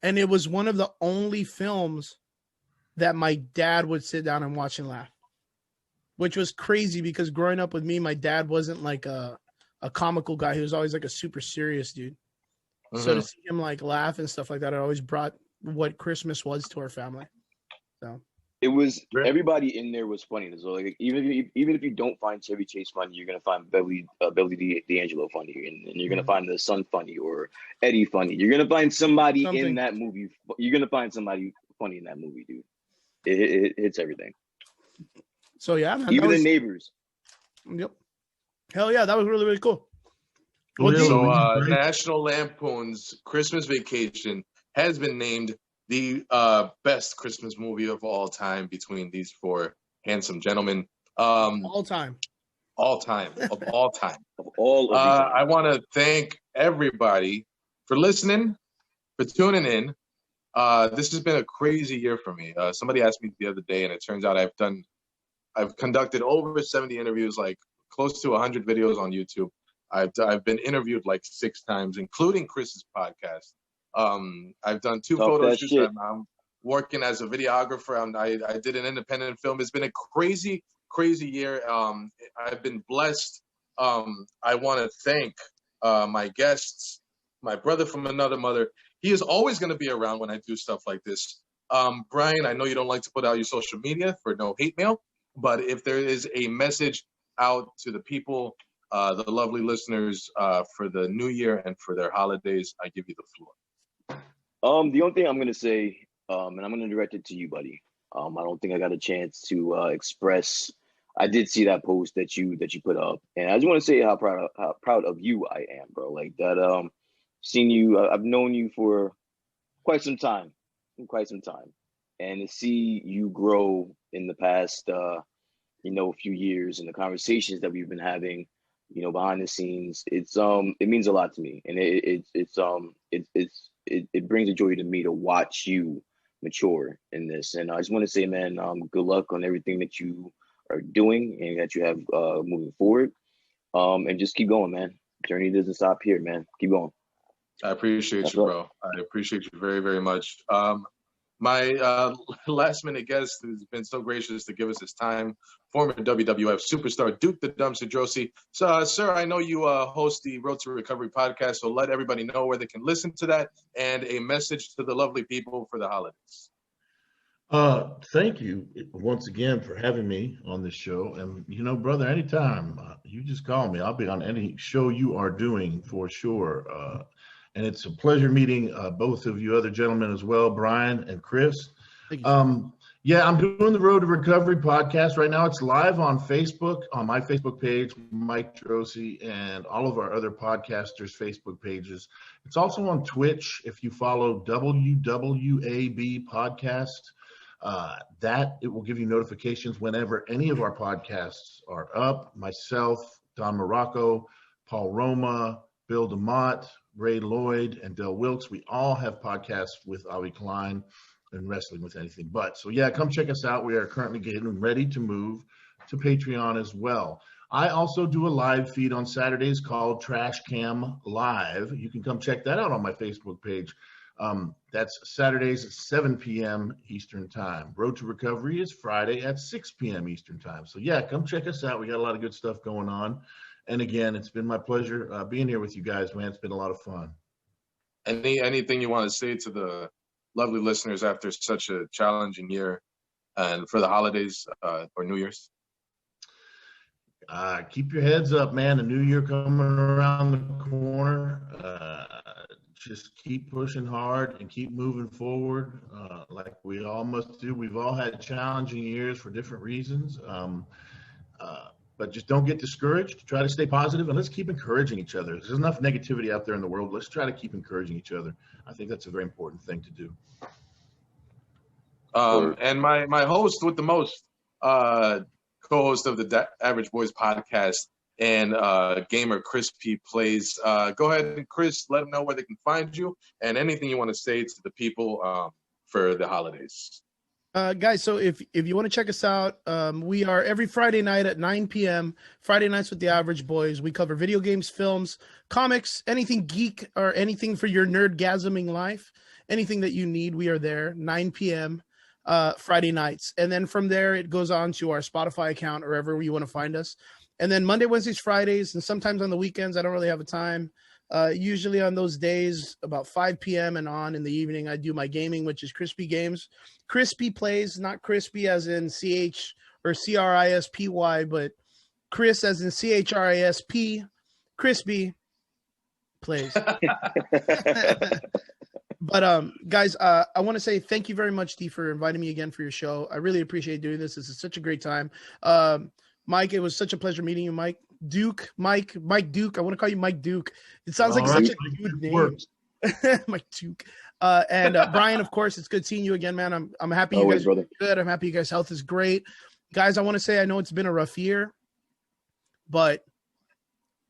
And it was one of the only films that my dad would sit down and watch and laugh, which was crazy because growing up with me, my dad wasn't like a comical guy. He was always like a super serious dude. Mm-hmm. So to see him like laugh and stuff like that, it always brought what Christmas was to our family. So it was everybody in there was funny. So like even if you don't find Chevy Chase funny, you're gonna find Belly D'Angelo funny, and you're gonna find the son funny or Eddie funny. You're gonna find somebody in that movie. You're gonna find somebody funny in that movie, dude. It hits everything. So yeah, man, even the neighbors. Yep. Hell yeah, that was really, really cool. So National Lampoon's Christmas Vacation has been named the best Christmas movie of all time between these four handsome gentlemen. All time. Of all time. Of all of these I want to thank everybody for listening, for tuning in. This has been a crazy year for me. Somebody asked me the other day, and it turns out I've conducted over 70 interviews, like close to 100 videos on YouTube. I've been interviewed like 6 times, including Chris's podcast. I've done 2 photo shoots. I'm working as a videographer. I did an independent film. It's been a crazy, crazy year. I've been blessed. I want to thank my guests, my brother from another mother. He is always going to be around when I do stuff like this. Brian, I know you don't like to put out your social media for no hate mail, but if there is a message out to the people, the lovely listeners, for the new year and for their holidays, I give you the floor. The only thing I'm going to say, and I'm going to direct it to you, buddy. I don't think I got a chance to express. I did see that post that you put up, and I just want to say how proud of you I am, bro. Like that. Seen you. I've known you for quite some time, and to see you grow in the past, few years, and the conversations that we've been having, behind the scenes, it means a lot to me, and it brings a joy to me to watch you mature in this. And I just want to say, man, good luck on everything that you are doing and that you have moving forward. And just keep going, man. Journey doesn't stop here, man. Keep going. I appreciate you, bro. I appreciate you very, very much. My last minute guest has been so gracious to give us his time, former WWF superstar Duke the Dumpster Droese. So, sir, I know you host the Road to Recovery podcast, so let everybody know where they can listen to that and a message to the lovely people for the holidays. Thank you once again for having me on this show. And, brother, anytime you just call me, I'll be on any show you are doing for sure. And it's a pleasure meeting both of you other gentlemen as well, Brian and Chris. Thank you. Yeah, I'm doing the Road to Recovery podcast right now. It's live on Facebook, on my Facebook page, Mike Droese, and all of our other podcasters' Facebook pages. It's also on Twitch. If you follow WWAB Podcast, that it will give you notifications whenever any of our podcasts are up. Myself, Don Morocco, Paul Roma, Bill DeMott, Ray Lloyd, and Del Wilkes. We all have podcasts with Avi Klein and Wrestling with Anything But. So yeah, come check us out. We are currently getting ready to move to Patreon as well. I also do a live feed on Saturdays called Trash Cam Live. You can come check that out on my Facebook page. That's Saturdays at 7 p.m. Eastern Time. Road to Recovery is Friday at 6 p.m. Eastern Time. So yeah, come check us out. We got a lot of good stuff going on. And again, it's been my pleasure being here with you guys, man. It's been a lot of fun. Anything you want to say to the lovely listeners after such a challenging year and for the holidays or New Year's? Keep your heads up, man. The new year coming around the corner. Just keep pushing hard and keep moving forward like we all must do. We've all had challenging years for different reasons. But just don't get discouraged. Try to stay positive, and let's keep encouraging each other. There's enough negativity out there in the world. Let's try to keep encouraging each other. I think that's a very important thing to do. And my host with the most, co-host of the Average Boys podcast and gamer Chris P. Plays. Go ahead and Chris, let them know where they can find you and anything you want to say to the people for the holidays. Guys, so if you want to check us out, we are every Friday night at 9 p.m. Friday Nights with the Average Boys. We cover video games, films, comics, anything geek or anything for your nerdgasming life. Anything that you need, we are there, 9 p.m. Friday nights. And then from there, it goes on to our Spotify account or wherever you want to find us. And then Monday, Wednesdays, Fridays, and sometimes on the weekends, I don't really have a time. Usually on those days, about 5 p.m. and on in the evening, I do my gaming, which is Crispy Games. Crispy plays, not crispy as in CH or CRISPY, but Chris as in CHRISP. Crispy plays. But guys, I want to say thank you very much, D, for inviting me again for your show. I really appreciate doing this. This is such a great time. Mike, it was such a pleasure meeting you, Mike. Mike Duke. I want to call you Mike Duke. It sounds like such a good name. Mike Duke. And Brian, of course, it's good seeing you again, man. I'm happy you guys are good. I'm happy you guys' health is great. Guys, I want to say I know it's been a rough year, but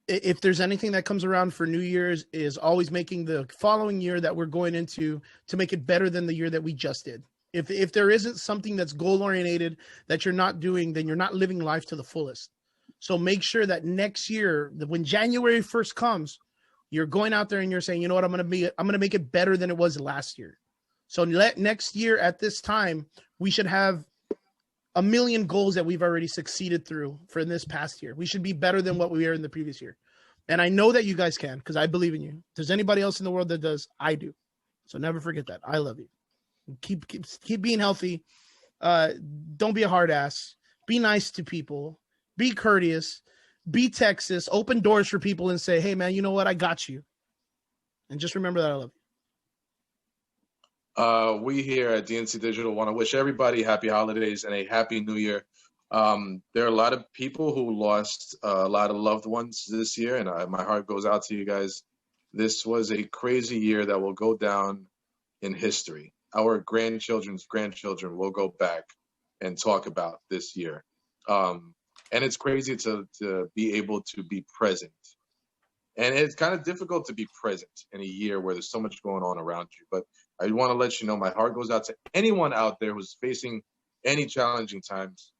if there's anything that comes around for New Year's is always making the following year that we're going into to make it better than the year that we just did. If there isn't something that's goal-oriented that you're not doing, then you're not living life to the fullest. So make sure that next year, when January 1st comes, you're going out there and you're saying, you know what, I'm going to make it better than it was last year. So next year at this time, we should have 1 million goals that we've already succeeded through for this past year. We should be better than what we were in the previous year. And I know that you guys can, because I believe in you. If there's anybody else in the world that does, I do. So never forget that. I love you. Keep being healthy. Don't be a hard ass. Be nice to people. Be courteous. Be Texas. Open doors for people and say, hey, man, you know what? I got you. And just remember that I love you. We here at DNC Digital want to wish everybody happy holidays and a happy new year. There are a lot of people who lost a lot of loved ones this year, and my heart goes out to you guys. This was a crazy year that will go down in history. Our grandchildren's grandchildren will go back and talk about this year. And it's crazy to be able to be present. And it's kind of difficult to be present in a year where there's so much going on around you. But I want to let you know my heart goes out to anyone out there who's facing any challenging times.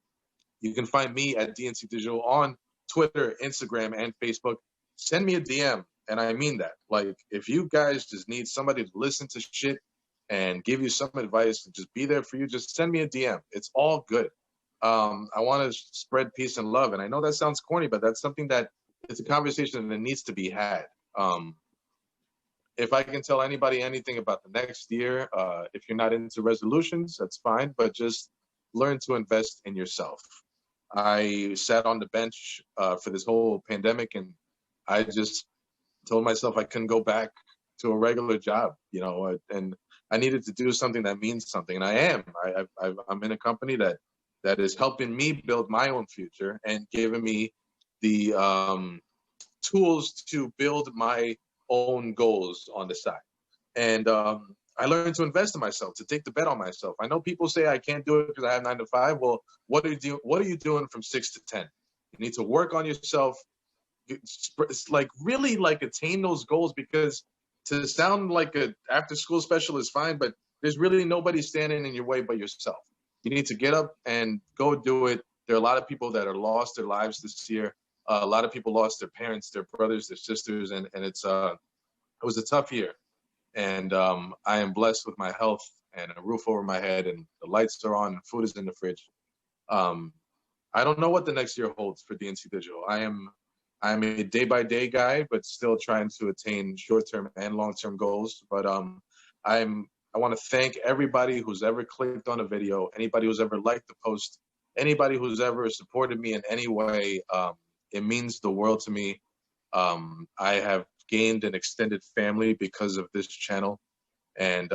You can find me at DNC Digital on Twitter, Instagram, and Facebook. Send me a DM, and I mean that. Like, if you guys just need somebody to listen to shit and give you some advice and just be there for you, just send me a DM. It's all good. I want to spread peace and love, and I know that sounds corny, but that's something that it's a conversation that needs to be had. If I can tell anybody anything about the next year, if you're not into resolutions, that's fine, but just learn to invest in yourself. I sat on the bench for this whole pandemic, and I just told myself I couldn't go back to a regular job, you know, and I needed to do something that means something, and I am. I'm in a company that is helping me build my own future and giving me the tools to build my own goals on the side. And I learned to invest in myself, to take the bet on myself. I know people say I can't do it because I have 9 to 5. Well, what are you doing from 6 to 10? You need to work on yourself. It's like really like attain those goals, because to sound like a after school special is fine, but there's really nobody standing in your way but yourself. You need to get up and go do it. There are a lot of people that are lost their lives this year. A lot of people lost their parents, their brothers, their sisters, and it was a tough year. And I am blessed with my health and a roof over my head, and the lights are on, and food is in the fridge. I don't know what the next year holds for DNC Digital. I'm a day-by-day guy, but still trying to attain short-term and long-term goals. But I want to thank everybody who's ever clicked on a video, anybody who's ever liked the post, anybody who's ever supported me in any way. It means the world to me. I have gained an extended family because of this channel, and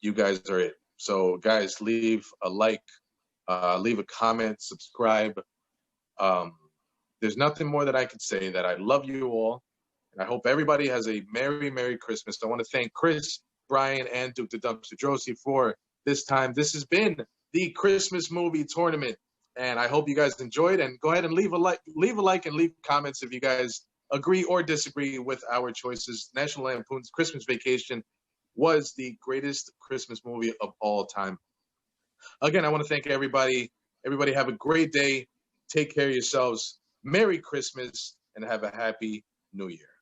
you guys are it. So guys, leave a like, leave a comment, subscribe. There's nothing more that I could say. That I love you all, and I hope everybody has a Merry Christmas. I want to thank Chris, Brian, and Duke the Dumpster Droese for this time. This has been the Christmas movie tournament, and I hope you guys enjoyed. And go ahead and leave a like, and leave comments if you guys agree or disagree with our choices. National Lampoon's Christmas Vacation was the greatest Christmas movie of all time. Again, I want to thank everybody. Everybody have a great day. Take care of yourselves. Merry Christmas and have a happy New Year.